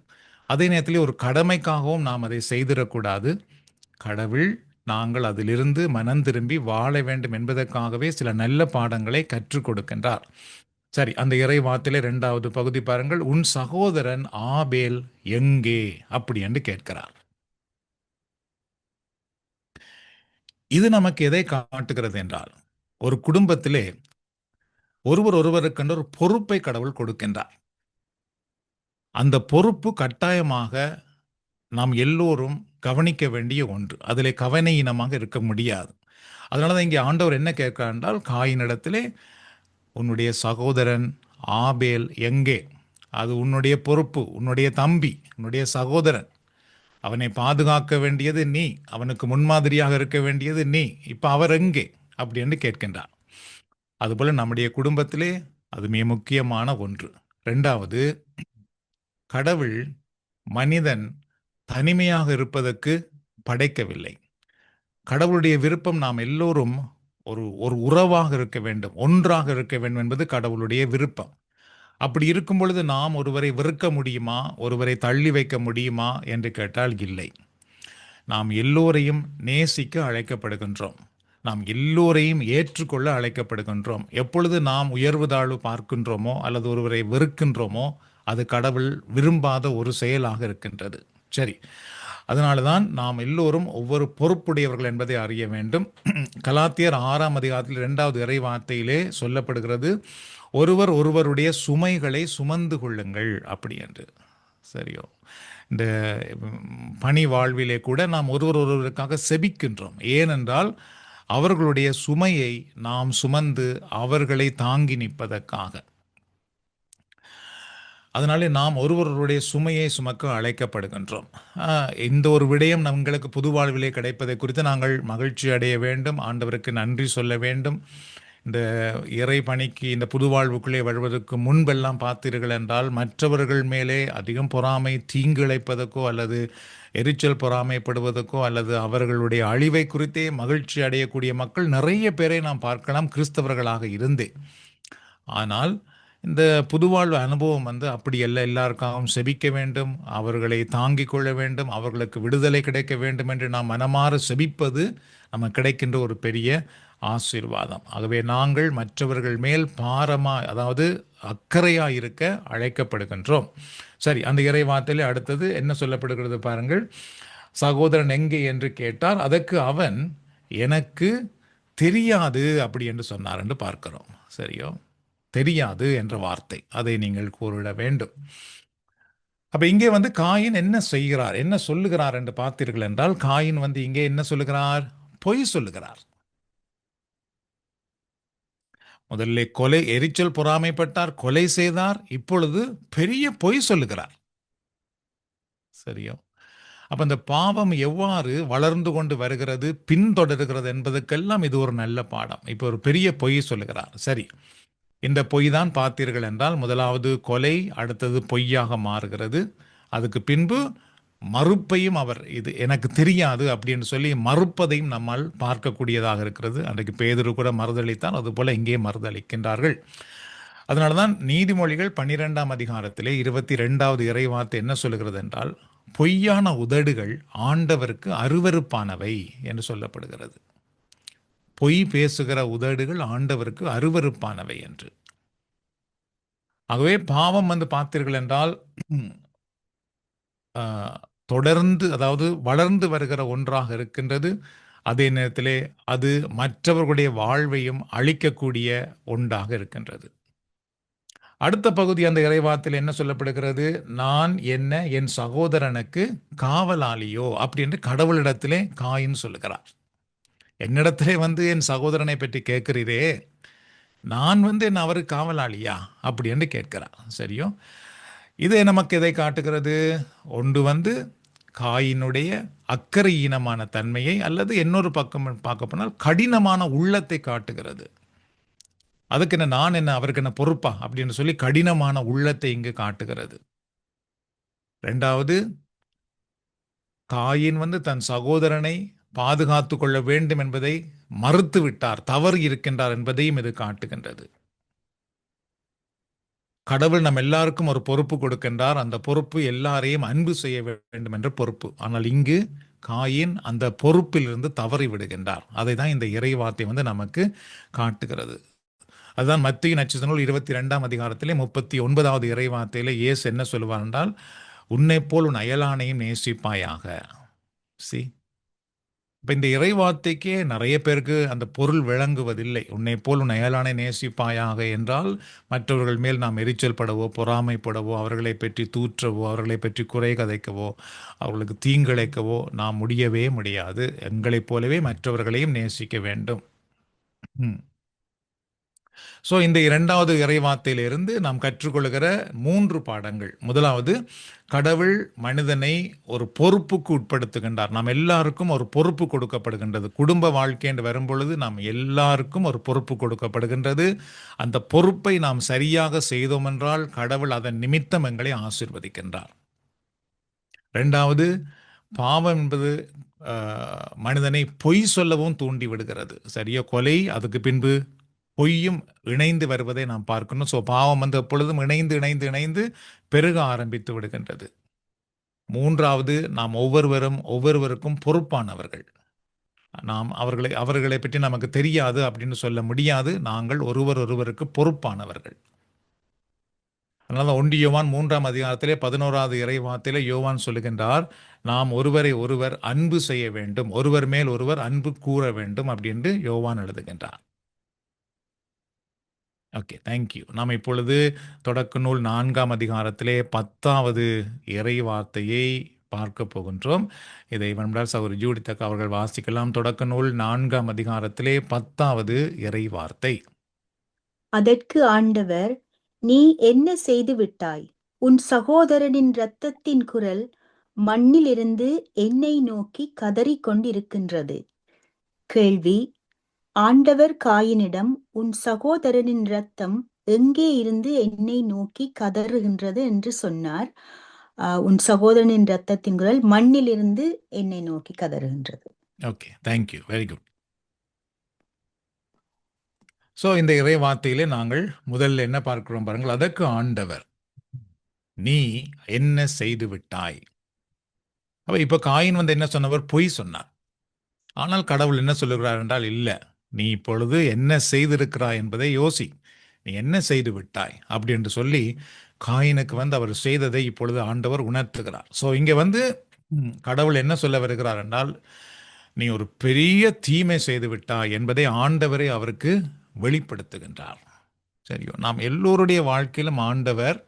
அதே நேரத்தில் ஒரு கடமைக்காகவும் நாம் அதை செய்திடக்கூடாது. கடவுள் நாங்கள் அதிலிருந்து மனம் திரும்பி வாழ வேண்டும் என்பதற்காகவே சில நல்ல பாடங்களை கற்றுக் கொடுக்கின்றார். சரி, அந்த இறை வார்த்தையிலே 2வது பகுதி பாருங்கள். உன் சகோதரன் ஆபேல் எங்கே அப்படி என்று கேட்கிறார். இது நமக்கு எதை காட்டுகிறது என்றால், ஒரு குடும்பத்திலே ஒருவருக்கென்று ஒரு பொறுப்பை கடவுள் கொடுக்கின்றார். அந்த பொறுப்பு கட்டாயமாக நாம் எல்லோரும் கவனிக்க வேண்டிய ஒன்று. அதிலே கவனையினமாக இருக்க முடியாது. அதனால தான் இங்கே ஆண்டவர் என்ன கேட்கிறார் என்றால், காயினிடத்திலே உன்னுடைய சகோதரன் ஆபேல் எங்கே? அது உன்னுடைய பொறுப்பு, உன்னுடைய தம்பி, உன்னுடைய சகோதரன். அவனை பாதுகாக்க வேண்டியது நீ, அவனுக்கு முன்மாதிரியாக இருக்க வேண்டியது நீ. இப்போ அவர் எங்கே அப்படி என்று கேட்கின்றார். அதுபோல நம்முடைய குடும்பத்திலே அது மிக முக்கியமான ஒன்று. 2வது, கடவுள் மனிதன் தனிமையாக இருப்பதற்கு படைக்கவில்லை. கடவுளுடைய விருப்பம் நாம் எல்லோரும் ஒரு உறவாக இருக்க வேண்டும், ஒன்றாக இருக்க வேண்டும் என்பது கடவுளுடைய விருப்பம். அப்படி இருக்கும் பொழுது நாம் ஒருவரை வெறுக்க முடியுமா, ஒருவரை தள்ளி வைக்க முடியுமா என்று கேட்டால் இல்லை. நாம் எல்லோரையும் நேசிக்க அழைக்கப்படுகின்றோம். நாம் எல்லோரையும் ஏற்றுக்கொள்ள அழைக்கப்படுகின்றோம். எப்பொழுது நாம் உயர்வு தாழ்வு பார்க்கின்றோமோ அல்லது ஒருவரை வெறுக்கின்றோமோ, அது கடவுள் விரும்பாத ஒரு செயலாக இருக்கின்றது. சரி, அதனால தான் நாம் எல்லோரும் ஒவ்வொரு பொறுப்புடையவர்கள் என்பதை அறிய வேண்டும். கலாத்தியர் 6ஆம் அதிகாரத்தில் 2வது இறை வார்த்தையிலே சொல்லப்படுகிறது, ஒருவருடைய சுமைகளை சுமந்து கொள்ளுங்கள் அப்படி என்று. சரியோ? இந்த பணி வாழ்விலே கூட நாம் ஒருவருக்காக செபிக்கின்றோம். ஏனென்றால் அவர்களுடைய சுமையை நாம் சுமந்து அவர்களை தாங்கி நிற்பதற்காக. அதனாலே நாம் ஒருவருடைய சுமையை சுமக்க அழைக்கப்படுகின்றோம். இந்த ஒரு விடயம் நம்மளுக்கு புது வாழ்விலே கிடைப்பதை குறித்து நாங்கள் மகிழ்ச்சி அடைய வேண்டும், ஆண்டவருக்கு நன்றி சொல்ல வேண்டும். இந்த இறை பணிக்கு, இந்த புது வாழ்வுக்குள்ளே வருவதற்கு முன்பெல்லாம் பார்த்தீர்கள் என்றால் மற்றவர்கள் மேலே அதிகம் பொறாமை, தீங்கு இழைப்பதற்கோ அல்லது எரிச்சல் பொறாமைப்படுவதற்கோ அல்லது அவர்களுடைய அழிவை குறித்தே மகிழ்ச்சி அடையக்கூடிய மக்கள் நிறைய பேரை நாம் பார்க்கலாம், கிறிஸ்தவர்களாக இருந்தே. ஆனால் இந்த புதுவாழ்வு அனுபவம் அப்படி அல்ல. எல்லாருக்காகவும் செபிக்க வேண்டும், அவர்களை தாங்கிக் கொள்ள வேண்டும், அவர்களுக்கு விடுதலை கிடைக்க வேண்டும் என்று நாம் மனமாற செபிப்பது நமக்கு கிடைக்கின்ற ஒரு பெரிய ஆசீர்வாதம். ஆகவே நாங்கள் மற்றவர்கள் மேல் அதாவது அக்கறையாக இருக்க அழைக்கப்படுகின்றோம். சரி, அந்த இறை வார்த்தையிலே அடுத்தது என்ன சொல்லப்படுகிறது பாருங்கள். சகோதரன் எங்கே என்று கேட்டார், அதற்கு அவன் எனக்கு தெரியாது அப்படி என்று சொன்னார் என்று பார்க்கிறோம். சரியோ, தெரியாது என்ற வார்த்தை, அதை நீங்கள் கூறிட வேண்டும். அப்ப இங்கே காயின் என்ன செய்கிறார், என்ன சொல்லுகிறார் என்று பார்த்தீர்கள் என்றால், காயின் இங்கே என்ன சொல்லுகிறார்? பொய் சொல்லுகிறார். முதல்ல கொலை, எரிச்சல் பொறாமைப்பட்டார், கொலை செய்தார், இப்பொழுது பெரிய பொய் சொல்லுகிறார். சரியோ, அப்ப இந்த பாவம் எவ்வாறு வளர்ந்து கொண்டு வருகிறது, பின்தொடர்கிறது என்பதற்கெல்லாம் இது ஒரு நல்ல பாடம். இப்போ ஒரு பெரிய பொய் சொல்லுகிறார். சரி, இந்த பொய் தான் பார்த்தீர்கள் என்றால் முதலாவது கொலை, அடுத்தது பொய்யாக மாறுகிறது. அதுக்கு பின்பு மறுப்பையும் அவர் இது எனக்கு தெரியாது அப்படின்னு சொல்லி மறுப்பதையும் நம்மால் பார்க்கக்கூடியதாக இருக்கிறது. அன்றைக்கு பேதுரு கூட மறுதளித்தார், அதுபோல இங்கே மறுதளிக்கின்றார்கள். அதனால தான் நீதிமொழிகள் 12ஆம் அதிகாரத்திலே 22வது இறைவார்த்தை என்ன சொல்லுகிறது என்றால், பொய்யான உதடுகள் ஆண்டவருக்கு அருவருப்பானவை என்று சொல்லப்படுகிறது. பொய் பேசுகிற உதடுகள் ஆண்டவருக்கு அருவருப்பானவை என்று. ஆகவே பாவம் பார்த்தீர்கள் என்றால் தொடர்ந்து, அதாவது வளர்ந்து வருகிற ஒன்றாக இருக்கின்றது. அதே நேரத்திலே அது மற்றவர்களுடைய வாழ்வையும் அழிக்கக்கூடிய ஒன்றாக இருக்கின்றது. அடுத்த பகுதி அந்த இறைவார்த்தையில் என்ன சொல்லப்படுகிறது? நான் என்ன என் சகோதரனுக்கு காவலாளியோ அப்படி என்று கடவுளிடத்திலே காயின் சொல்லுகிறார். என்னிடத்திலே என் சகோதரனை பற்றி கேட்கிறீரே, நான் என்ன அவருக்கு காவலாளியா அப்படி என்று கேட்கிறார். சரியோ, இது நமக்கு எதை காட்டுகிறது? ஒன்று காயினுடைய அக்கறையீனமான தன்மையை, அல்லது இன்னொரு பக்கம் பார்க்க போனால் கடினமான உள்ளத்தை காட்டுகிறது. அதுக்கு நான் என்ன அவருக்கு என்ன பொறுப்பா அப்படின்னு சொல்லி கடினமான உள்ளத்தை இங்கு காட்டுகிறது. ரெண்டாவது, காயின் தன் சகோதரனை பாதுகாத்து கொள்ள வேண்டும் என்பதை மறுத்து விட்டார், தவறு இருக்கின்றார் என்பதையும் இது காட்டுகின்றது. கடவுள் நம் எல்லாருக்கும் ஒரு பொறுப்பு கொடுக்கின்றார். அந்த பொறுப்பு எல்லாரையும் அன்பு செய்ய வேண்டும் என்ற பொறுப்பு. ஆனால் இங்கு காயின் அந்த பொறுப்பிலிருந்து தவறி விடுகின்றார். அதை தான் இந்த இறைவார்த்தை நமக்கு காட்டுகிறது. அதுதான் மத்தேயு நற்செய்தி 22ஆம் அதிகாரத்திலே 39வது இறைவார்த்தையிலே இயேசு என்ன சொல்லுவார் என்றால், உன்னை போல் உன் அயலானையும் நேசிப்பாயாக. இப்போ இந்த இறைவார்த்தைக்கே நிறைய பேருக்கு அந்த பொருள் விளங்குவதில்லை. உன்னை போல் உன் அயலானை நேசிப்பாயாக என்றால் மற்றவர்கள் மேல் நாம் எரிச்சல் படவோ, பொறாமைப்படவோ, அவர்களை பற்றி தூற்றவோ, அவர்களை பற்றி குறை கதைக்கவோ, அவர்களுக்கு தீங்கிழைக்கவோ நாம் முடியவே முடியாது. எங்களைப் போலவே மற்றவர்களையும் நேசிக்க வேண்டும். ஸோ இந்த 2வது இறைவார்த்தையிலிருந்து நாம் கற்றுக்கொள்கிற 3 பாடங்கள். முதலாவது, கடவுள் மனிதனை ஒரு பொறுப்புக்கு உட்படுத்துகின்றார். நாம் எல்லாருக்கும் ஒரு பொறுப்பு கொடுக்கப்படுகின்றது. குடும்ப வாழ்க்கை என்று வரும்பொழுது நாம் எல்லாருக்கும் ஒரு பொறுப்பு கொடுக்கப்படுகின்றது. அந்த பொறுப்பை நாம் சரியாக செய்தோம் என்றால் கடவுள் அதன் நிமித்தம் எங்களை ஆசீர்வதிக்கின்றார். 2வது, பாவம் என்பது மனிதனை பொய் சொல்லவும் தூண்டி விடுகிறது. சரியா, கொலை, அதுக்கு பின்பு பொய்யும் இணைந்து வருவதை நாம் பார்க்கணும். ஸோ பாவம் எப்பொழுதும் இணைந்து பெருக ஆரம்பித்து விடுகின்றது. 3வது, நாம் ஒவ்வொருவருக்கும் பொறுப்பானவர்கள். நாம் அவர்களை பற்றி நமக்கு தெரியாது அப்படின்னு சொல்ல முடியாது. நாங்கள் ஒருவருக்கு பொறுப்பானவர்கள். அதனால 1 யோவான் 3ஆம் அதிகாரத்திலே 11வது இறைவார்த்தையிலே யோவான் சொல்லுகின்றார், நாம் ஒருவரை ஒருவர் அன்பு செய்ய வேண்டும், ஒருவர் மேல் ஒருவர் அன்பு கூற வேண்டும் அப்படின்னு யோவான் எழுதுகின்றார். Okay, thank you. நாம் இப்பொழுது தொடக்க நூல் 4ஆம் அதிகாரத்திலே 10வது இறை வார்த்தையை பார்க்க போகின்றோம். இதை வெண்படால் சகோதரி ஜூடித்தக் அவர்கள் வாசிக்கலாம். தொடக்க நூல் 4ஆம் அதிகாரத்திலே 10வது இறை வார்த்தை. அதற்கு ஆண்டவர், நீ என்ன செய்து விட்டாய்? உன் சகோதரனின் இரத்தத்தின் குரல் மண்ணிலிருந்து என்னை நோக்கி கதறிக் கொண்டிருக்கின்றது. கேள்வி: ஆண்டவர் காயினிடம், உன் சகோதரனின் இரத்தம் எங்கே இருந்து என்னை நோக்கி கதறுகின்றது என்று சொன்னார். உன் சகோதரனின் இரத்தத்தின் குரல் மண்ணிலிருந்து என்னை நோக்கி கதறுகின்றது. Okay, thank you, very good. So இந்த இறை வார்த்தையிலே நாங்கள் முதல்ல என்ன பார்க்கிறோம் பாருங்கள். அதற்கு ஆண்டவர், நீ என்ன செய்து விட்டாய். அப்ப இப்போ காயின் வந்து என்ன சொன்னவர்? பொய் சொன்னார். ஆனால் கடவுள் என்ன சொல்லுகிறார் என்றால், இல்லை, நீ இப்பொழுது என்ன செய்திருக்கிறாய் என்பதை யோசி, நீ என்ன செய்து விட்டாய் அப்படி என்று சொல்லி காயினுக்கு வந்து அவர் செய்ததை இப்பொழுது ஆண்டவர் உணர்த்துகிறார். ஸோ இங்கே வந்து கடவுள் என்ன சொல்ல வருகிறார் என்றால், நீ ஒரு பெரிய தீமை செய்து விட்டாய் என்பதை ஆண்டவரை அவருக்கு வெளிப்படுத்துகின்றார். சரியோ, நாம் எல்லோருடைய வாழ்க்கையிலும் ஆண்டவர்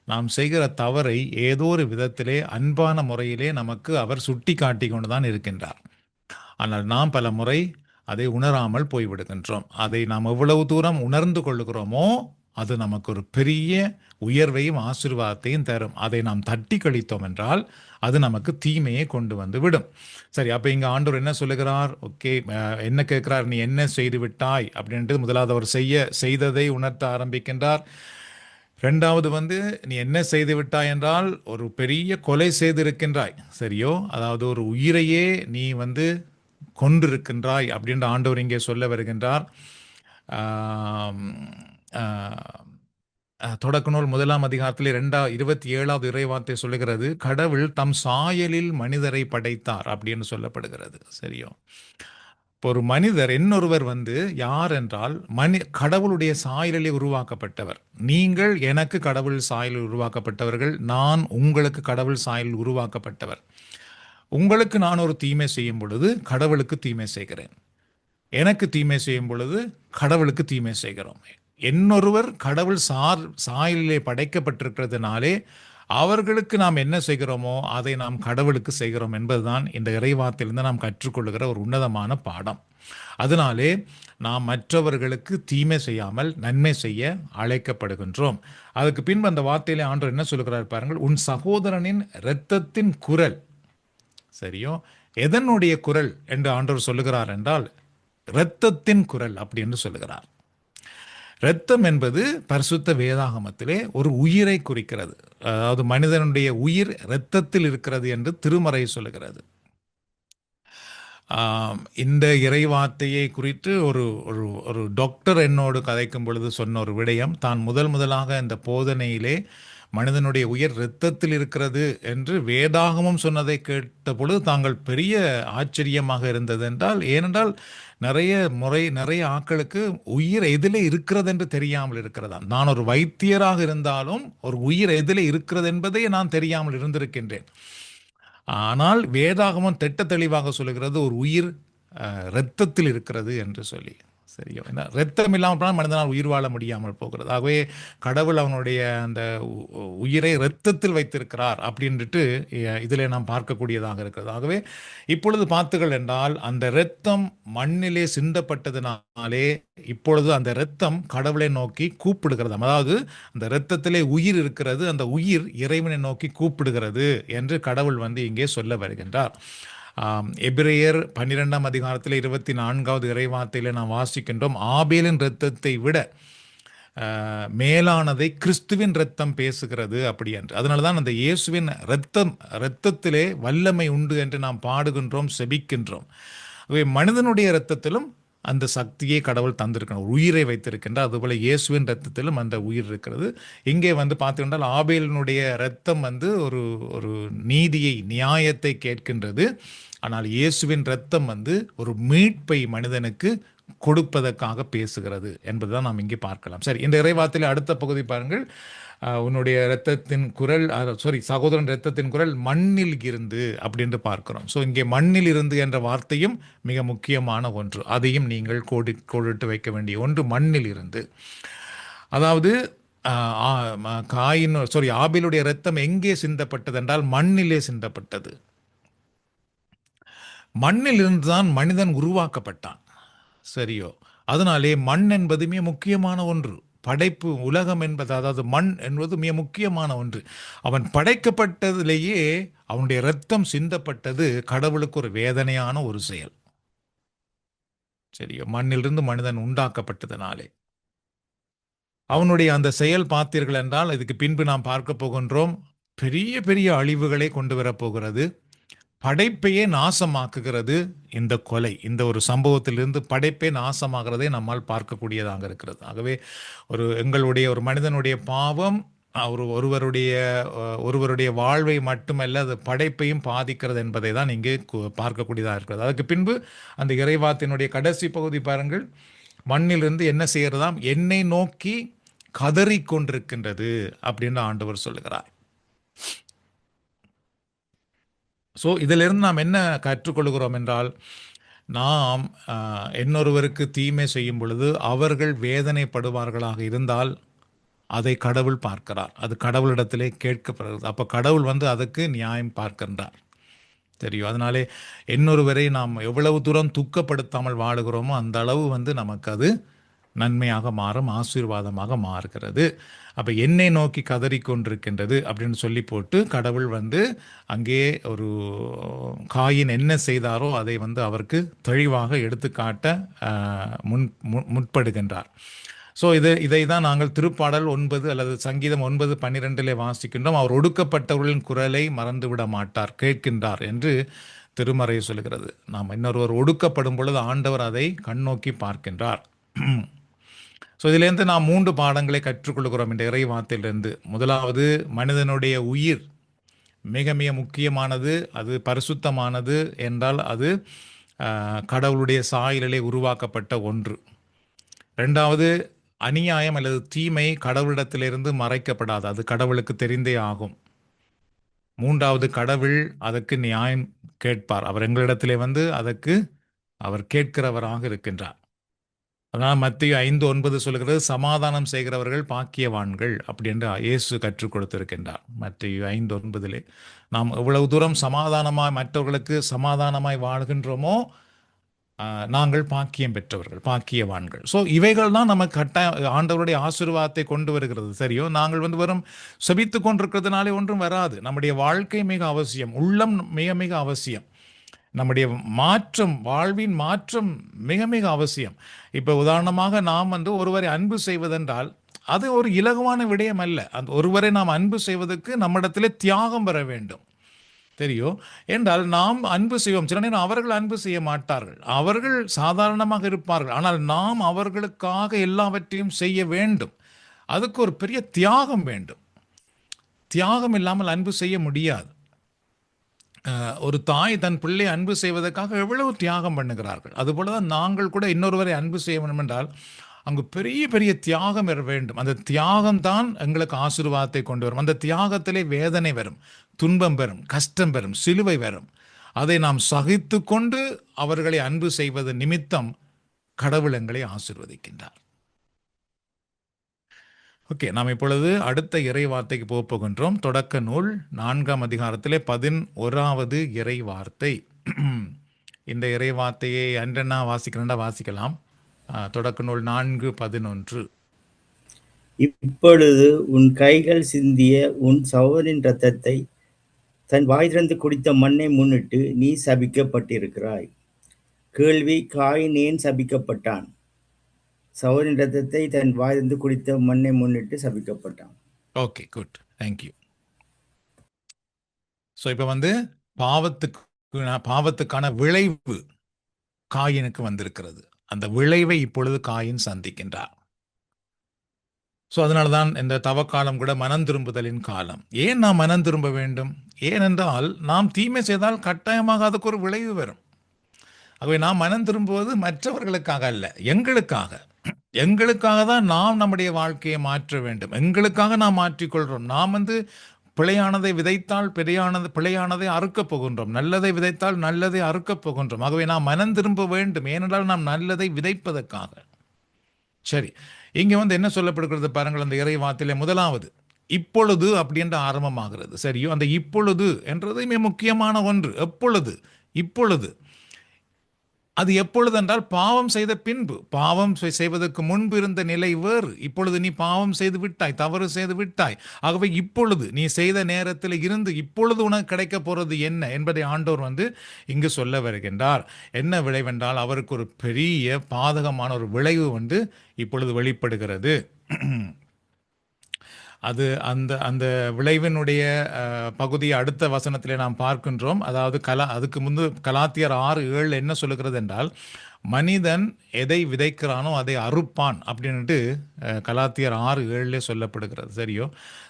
நாம் செய்கிற தவறை ஏதோ ஒரு விதத்திலே அன்பான முறையிலே நமக்கு அவர் சுட்டி காட்டி கொண்டுதான் இருக்கின்றார். ஆனால் நாம் பல முறை அதை உணராமல் போய்விடுகின்றோம். அதை நாம் எவ்வளவு தூரம் உணர்ந்து கொள்ளுகிறோமோ அது நமக்கு ஒரு பெரிய உயர்வையும் ஆசீர்வாதத்தையும் தரும். அதை நாம் தட்டி கழித்தோம் என்றால் அது நமக்கு தீமையை கொண்டு வந்து விடும். சரி, அப்போ இங்கே ஆண்டவர் என்ன சொல்லுகிறார்? ஓகே, என்ன கேட்கிறார்? நீ என்ன செய்து விட்டாய் அப்படின்ட்டு முதலாவது அவர் செய்ததை உணர்த்த ஆரம்பிக்கின்றார். ரெண்டாவது வந்து, நீ என்ன செய்து விட்டாய் என்றால் ஒரு பெரிய கொலை செய்திருக்கின்றாய். சரியோ, அதாவது ஒரு உயிரையே நீ வந்து கொண்டிருக்கின்றாய் அப்படின்ற ஆண்டவர் இங்கே சொல்ல வருகின்றார். தொடக்க நூல் 1ஆம் அதிகாரத்தில் 27வது இறைவார்த்தை சொல்லுகிறது, கடவுள் தம் சாயலில் மனிதரை படைத்தார் அப்படின்னு சொல்லப்படுகிறது. சரியோ, இப்போ ஒரு மனிதர் இன்னொருவர் வந்து யார் என்றால் கடவுளுடைய சாயலிலே உருவாக்கப்பட்டவர். நீங்கள் எனக்கு கடவுள் சாயலில் உருவாக்கப்பட்டவர்கள், நான் உங்களுக்கு கடவுள் சாயலில் உருவாக்கப்பட்டவர். உங்களுக்கு நான் ஒரு தீமை செய்யும் பொழுது கடவுளுக்கு தீமை செய்கிறேன், எனக்கு தீமை செய்யும் பொழுது கடவுளுக்கு தீமை செய்கிறோம். இன்னொருவர் கடவுள் சாயலிலே படைக்கப்பட்டிருக்கிறதுனாலே அவர்களுக்கு நாம் என்ன செய்கிறோமோ அதை நாம் கடவுளுக்கு செய்கிறோம் என்பதுதான் இந்த இறைவார்த்தையிலிருந்து நாம் கற்றுக்கொள்ளுகிற ஒரு உன்னதமான பாடம். அதனாலே நாம் மற்றவர்களுக்கு தீமை செய்யாமல் நன்மை செய்ய அழைக்கப்படுகின்றோம். அதுக்கு பின்பு அந்த வார்த்தையிலே ஆண்டவர் என்ன சொல்லுகிறார் பாருங்கள், உன் சகோதரனின் இரத்தத்தின் குரல். சரியோ, எதனுடைய குரல் என்று ஆண்டவர் சொல்லுகிறார் என்றால் இரத்தத்தின் குரல் அப்படி என்று சொல்லுகிறார். இரத்தம் என்பது பரிசுத்த வேதாகமத்திலே ஒரு உயிரை குறிக்கிறது. அதாவது மனிதனுடைய உயிர் இரத்தத்தில் இருக்கிறது என்று திருமறை சொல்லுகிறது. இந்த இறைவார்த்தையை குறித்து ஒரு டாக்டர் என்னோடு கதைக்கும் பொழுது சொன்ன ஒரு விடயம், தான் முதலாக இந்த போதனையிலே மனிதனுடைய உயிர் இரத்தத்தில் இருக்கிறது என்று வேதாகமம் சொன்னதை கேட்ட பொழுது தாங்கள் பெரிய ஆச்சரியமாக இருந்தது. ஏனென்றால் நிறைய ஆட்களுக்கு உயிர் எதிலே இருக்கிறது என்று தெரியாமல் இருக்கிறதா. நான் ஒரு வைத்தியராக இருந்தாலும் ஒரு உயிர் எதிலே இருக்கிறது என்பதை நான் தெரியாமல் இருந்திருக்கின்றேன். ஆனால் வேதாகமம் திட்ட தெளிவாக சொல்லுகிறது ஒரு உயிர் இரத்தத்தில் இருக்கிறது என்று சொல்லி. சரியோ, ஏன்னா இரத்தம் இல்லாமல் போனால் மனிதனால் உயிர் வாழ முடியாமல் போகிறது. ஆகவே கடவுள் அவனுடைய அந்த உயிரை இரத்தத்தில் வைத்திருக்கிறார் அப்படின்ட்டு இதில் நாம் பார்க்கக்கூடியதாக இருக்கிறது. ஆகவே இப்பொழுது பார்த்துகள் என்றால் அந்த இரத்தம் மண்ணிலே சிந்தப்பட்டதுனாலே இப்பொழுது அந்த இரத்தம் கடவுளை நோக்கி கூப்பிடுகிறது. அதாவது அந்த இரத்தத்திலே உயிர் இருக்கிறது, அந்த உயிர் இறைவனை நோக்கி கூப்பிடுகிறது என்று கடவுள் வந்து இங்கே சொல்ல வருகின்றார். எபிரேயர் 12ஆம் அதிகாரத்தில் 24வது இறைவார்த்தையில் நாம் வாசிக்கின்றோம், ஆபேலின் இரத்தத்தை விட மேலானதை கிறிஸ்துவின் இரத்தம் பேசுகிறது அப்படி என்று. அதனால தான் அந்த இயேசுவின் இரத்தத்திலே வல்லமை உண்டு என்று நாம் பாடுகின்றோம், செபிக்கின்றோம். மனிதனுடைய இரத்தத்திலும் அந்த சக்தியை கடவுள் தந்திருக்கணும், உயிரை வைத்திருக்கின்றார். அதுபோல இயேசுவின் இரத்தத்திலும் அந்த உயிர் இருக்கிறது. இங்கே வந்து பார்த்துக்கிட்டால் ஆபேலினுடைய இரத்தம் வந்து ஒரு நீதியை, நியாயத்தை கேட்கின்றது. ஆனால் இயேசுவின் இரத்தம் வந்து ஒரு மீட்பை மனிதனுக்கு கொடுப்பதற்காக பேசுகிறது என்பதுதான் நாம் இங்கே பார்க்கலாம். சரி, இந்த இறைவார்த்தையில் அடுத்த பகுதி பாருங்கள். உன்னுடைய இரத்தத்தின் குரல், சகோதரன் இரத்தத்தின் குரல் மண்ணில் இருந்து அப்படின்னு பார்க்கிறோம். ஸோ இங்கே மண்ணில் இருந்து என்ற வார்த்தையும் மிக முக்கியமான ஒன்று. அதையும் நீங்கள் கோடிட்டு வைக்க வேண்டிய ஒன்று, மண்ணில் இருந்து. அதாவது ஆபேலுடைய இரத்தம் எங்கே சிந்தப்பட்டது என்றால் மண்ணிலே சிந்தப்பட்டது. மண்ணில் இருந்துதான் மனிதன் உருவாக்கப்பட்டான். சரியோ? அதனாலே மண் என்பது மிக முக்கியமான ஒன்று. படைப்பு உலகம் என்பது, அதாவது மண் என்பது மிக முக்கியமான ஒன்று. அவன் படைக்கப்பட்டதிலேயே அவனுடைய இரத்தம் சிந்தப்பட்டது கடவுளுக்கு ஒரு வேதனையான ஒரு செயல். சரியோ? மண்ணிலிருந்து மனிதன் உண்டாக்கப்பட்டதனாலே அவனுடைய அந்த செயல் பார்த்தீர்கள் என்றால், இதுக்கு பின்பு நாம் பார்க்க போகின்றோம், பெரிய பெரிய அழிவுகளை கொண்டு வரப்போகிறது. படைப்பையே நாசமாக்குகிறது இந்த கொலை. இந்த ஒரு சம்பவத்திலிருந்து படைப்பே நாசமாகிறதை நம்மால் பார்க்கக்கூடியதாக இருக்கிறது. ஆகவே ஒரு மனிதனுடைய பாவம் ஒருவருடைய வாழ்வை மட்டுமல்ல, அது படைப்பையும் பாதிக்கிறது என்பதை தான் இங்கே பார்க்கக்கூடியதாக இருக்கிறது. அதுக்கு பின்பு அந்த இறைவாத்தினுடைய கடைசி பகுதி பாருங்கள், மண்ணிலிருந்து என்ன செய்கிறதாம், என்னை நோக்கி கதறிக்கொண்டிருக்கின்றது அப்படின்னு ஆண்டவர் சொல்லுகிறார். ஸோ இதிலிருந்து நாம் என்ன கற்றுக்கொள்கிறோம் என்றால், நாம் இன்னொருவருக்கு தீமை செய்யும் பொழுது அவர்கள் வேதனைப்படுவார்களாக இருந்தால் அதை கடவுள் பார்க்கிறார். அது கடவுளிடத்திலே கேட்கப்படுகிறது. அப்போ கடவுள் அதுக்கு நியாயம் பார்க்கின்றார். தெரியும். அதனாலே இன்னொருவரை நாம் எவ்வளவு தூரம் துக்கப்படுத்தாமல் வாழுகிறோமோ அந்த அளவு நமக்கு அது நன்மையாக மாறும், ஆசீர்வாதமாக மாறுகிறது. அப்போ என்னை நோக்கி கதறிக்கொண்டிருக்கின்றது அப்படின்னு சொல்லி போட்டு கடவுள் அங்கே ஒரு காயின் என்ன செய்தாரோ அதை அவருக்கு தெளிவாக எடுத்துக்காட்ட முற்படுகின்றார். ஸோ இதை தான் நாங்கள் திருப்பாடல் 9 அல்லது சங்கீதம் 9:12 வாசிக்கின்றோம். அவர் ஒடுக்கப்பட்டவர்களின் குரலை மறந்துவிட மாட்டார், கேட்கின்றார் என்று திருமறை சொல்கிறது. நாம் இன்னொருவர் ஒடுக்கப்படும் பொழுது ஆண்டவர் அதை கண்ணோக்கி பார்க்கின்றார். ஸோ இதிலேருந்து நாம் 3 பாடங்களை கற்றுக்கொள்கிறோம் இந்த இறை வார்த்தையிலிருந்து. முதலாவது, மனிதனுடைய உயிர் மிக மிக முக்கியமானது. அது பரிசுத்தமானது என்றால் அது கடவுளுடைய சாயலிலே உருவாக்கப்பட்ட ஒன்று. 2வது, அநியாயம் அல்லது தீமை கடவுளிடத்திலிருந்து மறைக்கப்படாது, அது கடவுளுக்கு தெரிந்தே ஆகும். 3வது, கடவுள் அதற்கு நியாயம் கேட்பார். அவர் எங்களிடத்திலே அதற்கு அவர் கேட்கிறவராக இருக்கின்றார். அதனால் மத்தேயு 5:9 சொல்கிறது, சமாதானம் செய்கிறவர்கள் பாக்கியவான்கள் அப்படி என்று இயேசு கற்றுக் கொடுத்திருக்கின்றார். மத்தேயு 5:9 நாம் எவ்வளவு தூரம் மற்றவர்களுக்கு சமாதானமாய் வாழ்கின்றோமோ நாங்கள் பாக்கியம் பெற்றவர்கள், பாக்கியவான்கள். ஸோ இவைகள் தான் நமக்கு ஆண்டவருடைய ஆசீர்வாதத்தை கொண்டு வருகிறது. சரியோ? நாங்கள் வெறும் செபித்து கொண்டிருக்கிறதுனாலே ஒன்றும் வராது. நம்முடைய வாழ்க்கை மிக அவசியம், உள்ளம் மிக மிக அவசியம், நம்முடைய மாற்றம், வாழ்வின் மாற்றம் மிக மிக அவசியம். இப்போ உதாரணமாக நாம் ஒருவரை அன்பு செய்வதென்றால் அது ஒரு இலகுவான விடயம் அல்ல. அந்த ஒருவரை நாம் அன்பு செய்வதற்கு நம்மிடத்திலே தியாகம் வர வேண்டும். தெரியும் என்றால் நாம் அன்பு செய்வோம். சில நேரம் அவர்கள் அன்பு செய்ய மாட்டார்கள், அவர்கள் சாதாரணமாக இருப்பார்கள். ஆனால் நாம் அவர்களுக்காக எல்லாவற்றையும் செய்ய வேண்டும். அதுக்கு ஒரு பெரிய தியாகம் வேண்டும். தியாகம் இல்லாமல் அன்பு செய்ய முடியாது. ஒரு தாய் தன் பிள்ளை அன்பு செய்வதற்காக எவ்வளவு தியாகம் பண்ணுகிறார்கள். அதுபோல தான் நாங்கள் கூட இன்னொருவரை அன்பு செய்ய வேண்டும் என்றால் அங்கு பெரிய பெரிய தியாகம் வர வேண்டும். அந்த தியாகம் தான் எங்களுக்கு ஆசீர்வாதத்தை கொண்டு வரும். அந்த தியாகத்திலே வேதனை வரும், துன்பம் வரும், கஷ்டம் வரும், சிலுவை வரும். அதை நாம் சகித்து கொண்டு அவர்களை அன்பு செய்வது நிமித்தம் கடவுள் எங்களை ஆசீர்வதிக்கின்றார். ஓகே, நாம் இப்பொழுது அடுத்த இறை வார்த்தைக்கு போகின்றோம். தொடக்க நூல் 4ஆம் அதிகாரத்திலே 11வது இறை வார்த்தை. இந்த இறை வார்த்தையை அன்றென்னா வாசிக்கலாம். தொடக்க நூல் 4:11. இப்பொழுது உன் கைகள் சிந்திய உன் சகோதரின் இரத்தத்தை தன் வாய் திறந்து குடித்த மண்ணை முன்னிட்டு நீ சபிக்கப்பட்டிருக்கிறாய். கேள்வி: காயின் ஏன் சபிக்கப்பட்டான்? சகோதரின் இரத்தத்தை தன் வாய் திறந்து குடித்த மண்ணை முன்னிட்டு சபிக்கப்பட்டான். Okay, good, thank you. ஸோ இப்போ பாவத்துக்கான விளைவு காயினுக்கு வந்திருக்கிறது. அந்த விளைவை இப்பொழுது காயின் சந்திக்கின்றார். ஸோ அதனால தான் இந்த தவக்காலம் கூட மனம் திரும்புதலின் காலம். ஏன் நாம் மனம் திரும்ப வேண்டும்? ஏனென்றால் நாம் தீமை செய்தால் கட்டாயமாக அதுக்கு ஒரு விளைவு வரும். ஆகவே நாம் மனம் திரும்புவது மற்றவர்களுக்காக அல்ல, எங்களுக்காக தான் நாம் நம்முடைய வாழ்க்கையை மாற்ற வேண்டும். எங்களுக்காக நாம் மாற்றிக்கொள்கிறோம். நாம் பிழையானதை விதைத்தால் பிழையானதை அறுக்கப் போகின்றோம், நல்லதை விதைத்தால் நல்லதை அறுக்கப் போகின்றோம். ஆகவே நாம் மனம் திரும்ப வேண்டும். ஏனென்றால் நாம் நல்லதை விதைப்பதற்காக. சரி, இங்க வந்து என்ன சொல்லப்படுகிறது பாருங்கள். அந்த இறை வார்த்தையில முதலாவது இப்பொழுது அப்படின்ற ஆரம்பமாகிறது. சரியோ, அந்த இப்பொழுது என்றது மிக முக்கியமான ஒன்று. எப்பொழுது? இப்பொழுது. அது எப்பொழுது என்றால் பாவம் செய்த பின்பு. பாவம் செய்வதற்கு முன்பு இருந்த நிலை வேறு. இப்பொழுது நீ பாவம் செய்து விட்டாய், தவறு செய்து விட்டாய். ஆகவே இப்பொழுது நீ செய்த நேரத்தில் இருந்து இப்பொழுது உனக்கு கிடைக்க போறது என்ன என்பதை ஆண்டவர் வந்து இங்கு சொல்ல வருகின்றார். என்ன விளைவென்றால் அவருக்கு ஒரு பெரிய பாதகமான ஒரு விளைவு வந்து இப்பொழுது வெளிப்படுகிறது. அது அந்த அந்த விளைவினுடைய பகுதியை அடுத்த வசனத்திலே நாம் பார்க்கின்றோம். அதாவது அதுக்கு முன்பு கலாத்தியர் 6:7 என்ன சொல்லுகிறது என்றால், மனிதன் எதை விதைக்கிறானோ அதை அறுப்பான் அப்படின்ட்டு கலாத்தியர் 6:7 சொல்லப்படுகிறது. சரியோ?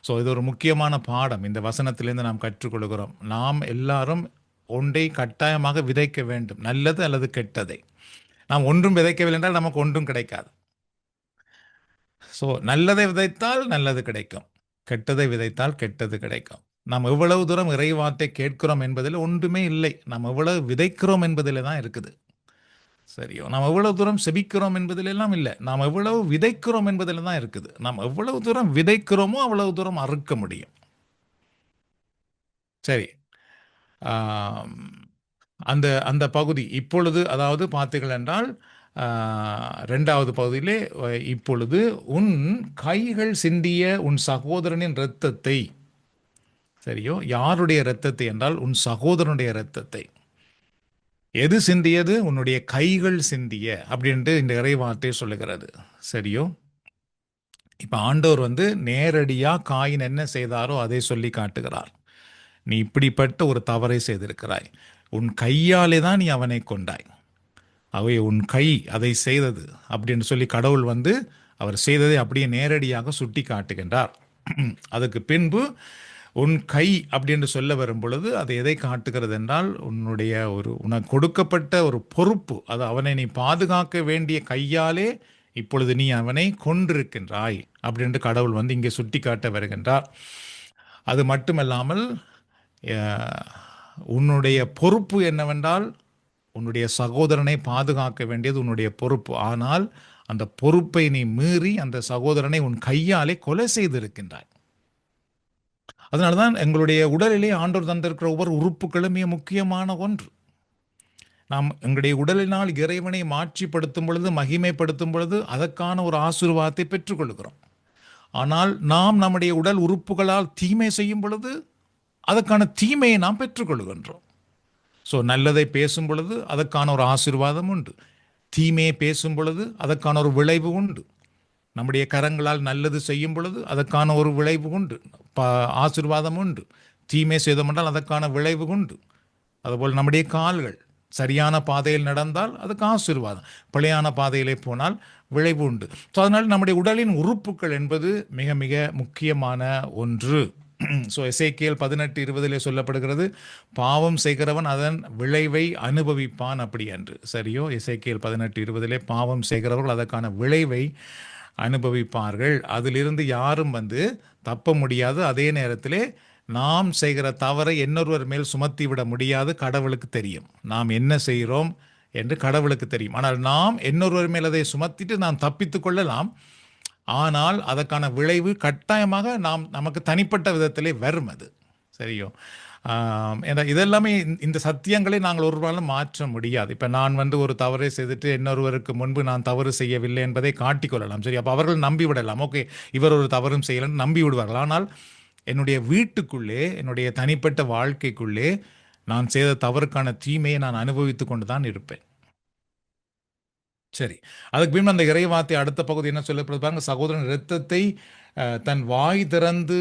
ஸோ இது ஒரு முக்கியமான பாடம் இந்த வசனத்திலேருந்து நாம் கற்றுக்கொள்கிறோம். நாம் எல்லாரும் ஒன்றை கட்டாயமாக விதைக்க வேண்டும், நல்லது அல்லது கெட்டதை. நாம் ஒன்றும் விதைக்கவில்லை என்றால் நமக்கு ஒன்றும் கிடைக்காது. ஸோ நல்லதை விதைத்தால் நல்லது கிடைக்கும், கெட்டதை விதைத்தால் கெட்டது கிடைக்கும். நாம் எவ்வளவு தூரம் இறைவார்த்தை கேட்கிறோம் என்பதில் ஒன்றுமே இல்லை. நாம் எவ்வளவு விதைக்கிறோம் என்பதில் தான் இருக்குது. சரியோ? நாம் எவ்வளவு தூரம் செபிக்கிறோம் என்பதில் எல்லாம் இல்லை. நாம் எவ்வளவு விதைக்கிறோம் என்பதில் தான் இருக்குது. நாம் எவ்வளவு தூரம் விதைக்கிறோமோ அவ்வளவு தூரம் அறுக்க முடியும். சரி, அந்த அந்த பகுதி இப்பொழுது, அதாவது பார்த்தீர்கள் என்றால் இரண்டாவது பகுதியிலே இப்பொழுது உன் கைகள் சிந்திய உன் சகோதரனின் இரத்தத்தை. சரியோ? யாருடைய இரத்தத்தை என்றால் உன் சகோதரனுடைய இரத்தத்தை. எது சிந்தியது? உன்னுடைய கைகள் சிந்திய அப்படின்ட்டு இந்த இறைவார்த்தை சொல்லுகிறது. சரியோ? இப்ப ஆண்டவர் வந்து நேரடியா காயின் என்ன செய்தாரோ அதை சொல்லி காட்டுகிறார். நீ இப்படிப்பட்ட ஒரு தவறை செய்திருக்கிறாய், உன் கையாலே தான் நீ அவனை கொண்டாய், அவை உன் கை அதை செய்தது அப்படின்னு சொல்லி கடவுள் வந்து அவர் செய்ததை அப்படியே நேரடியாக சுட்டி காட்டுகின்றார். அதுக்கு பின்பு உன் கை அப்படின்னு சொல்ல வரும் பொழுது அது எதை காட்டுகிறது என்றால் உன்னுடைய உனக்கு கொடுக்கப்பட்ட ஒரு பொறுப்பு, அது அவனை நீ பாதுகாக்க வேண்டிய கையாலே இப்பொழுது நீ அவனை கொண்டிருக்கின்றாய் அப்படின்ட்டு கடவுள் வந்து இங்கே சுட்டி காட்ட வருகின்றார். அது மட்டுமல்லாமல் உன்னுடைய பொறுப்பு என்னவென்றால் உன்னுடைய சகோதரனை பாதுகாக்க வேண்டியது உன்னுடைய பொறுப்பு. ஆனால் அந்த பொறுப்பை நீ மீறி அந்த சகோதரனை உன் கையாலே கொலை செய்திருக்கின்றாய். அதனால்தான் எங்களுடைய உடலிலே ஆண்டவர் தந்திருக்கிற ஒவ்வொரு உறுப்புகளும் மிக முக்கியமான ஒன்று. நாம் எங்களுடைய உடலினால் இறைவனை மாட்சிப்படுத்தும் பொழுது, மகிமைப்படுத்தும் பொழுது அதற்கான ஒரு ஆசீர்வாதத்தை பெற்றுக்கொள்கிறோம். ஆனால் நாம் நம்முடைய உடல் உறுப்புகளால் தீமை செய்யும் பொழுது அதற்கான தீமையை நாம் பெற்றுக்கொள்கின்றோம். ஸோ நல்லதை பேசும் பொழுது அதற்கான ஒரு ஆசீர்வாதம் உண்டு, தீமையை பேசும் பொழுது அதற்கான ஒரு விளைவு உண்டு. நம்முடைய கரங்களால் நல்லது செய்யும் பொழுது அதற்கான ஒரு விளைவு உண்டு, ஆசீர்வாதம் உண்டு. தீமை செய்தோமென்றால் அதற்கான விளைவு உண்டு. அதுபோல் நம்முடைய கால்கள் சரியான பாதையில் நடந்தால் அதுக்கு ஆசீர்வாதம், பிழையான பாதையிலே போனால் விளைவு உண்டு. ஸோ அதனால் நம்முடைய உடலின் உறுப்புகள் என்பது மிக மிக முக்கியமான ஒன்று. ஸோ எசேக்கியேல் 18:20 சொல்லப்படுகிறது, பாவம் செய்கிறவன் அதன் விளைவை அனுபவிப்பான் அப்படி என்று. சரியோ? எசேக்கியேல் 18:20 பாவம் செய்கிறவர்கள் அதற்கான விளைவை அனுபவிப்பார்கள். அதிலிருந்து யாரும் வந்து தப்ப முடியாது. அதே நேரத்திலே நாம் செய்கிற தவறை இன்னொருவர் மேல் சுமத்தி விட முடியாது. கடவுளுக்கு தெரியும் நாம் என்ன செய்கிறோம் என்று கடவுளுக்கு தெரியும். ஆனால் நாம் இன்னொருவர் மேல் அதை சுமத்திட்டு நாம் தப்பித்து கொள்ளலாம். ஆனால் அதற்கான விளைவு கட்டாயமாக நமக்கு தனிப்பட்ட விதத்திலே வரும். அது சரியோ? இதெல்லாமே இந்த சத்தியங்களை நாங்கள் ஒருவராலும் மாற்ற முடியாது. இப்போ நான் வந்து ஒரு தவறை செய்துட்டு இன்னொருவருக்கு முன்பு நான் தவறு செய்யவில்லை என்பதை காட்டிக்கொள்ளலாம். சரி, அப்போ அவர்கள் நம்பி விடலாம், ஓகே இவர் ஒரு தவறும் செய்யலன்னு நம்பி விடுவார்கள். ஆனால் என்னுடைய வீட்டுக்குள்ளே, என்னுடைய தனிப்பட்ட வாழ்க்கைக்குள்ளே நான் செய்த தவறுக்கான தீமையை நான் அனுபவித்து கொண்டு தான் இருப்பேன். சரி, அதுக்கு பின்பு அந்த இறைவார்த்தை அடுத்த பகுதி என்ன சொல்லப்படுது பாருங்க, சகோதரன் இரத்தத்தை தன் வாய் திறந்து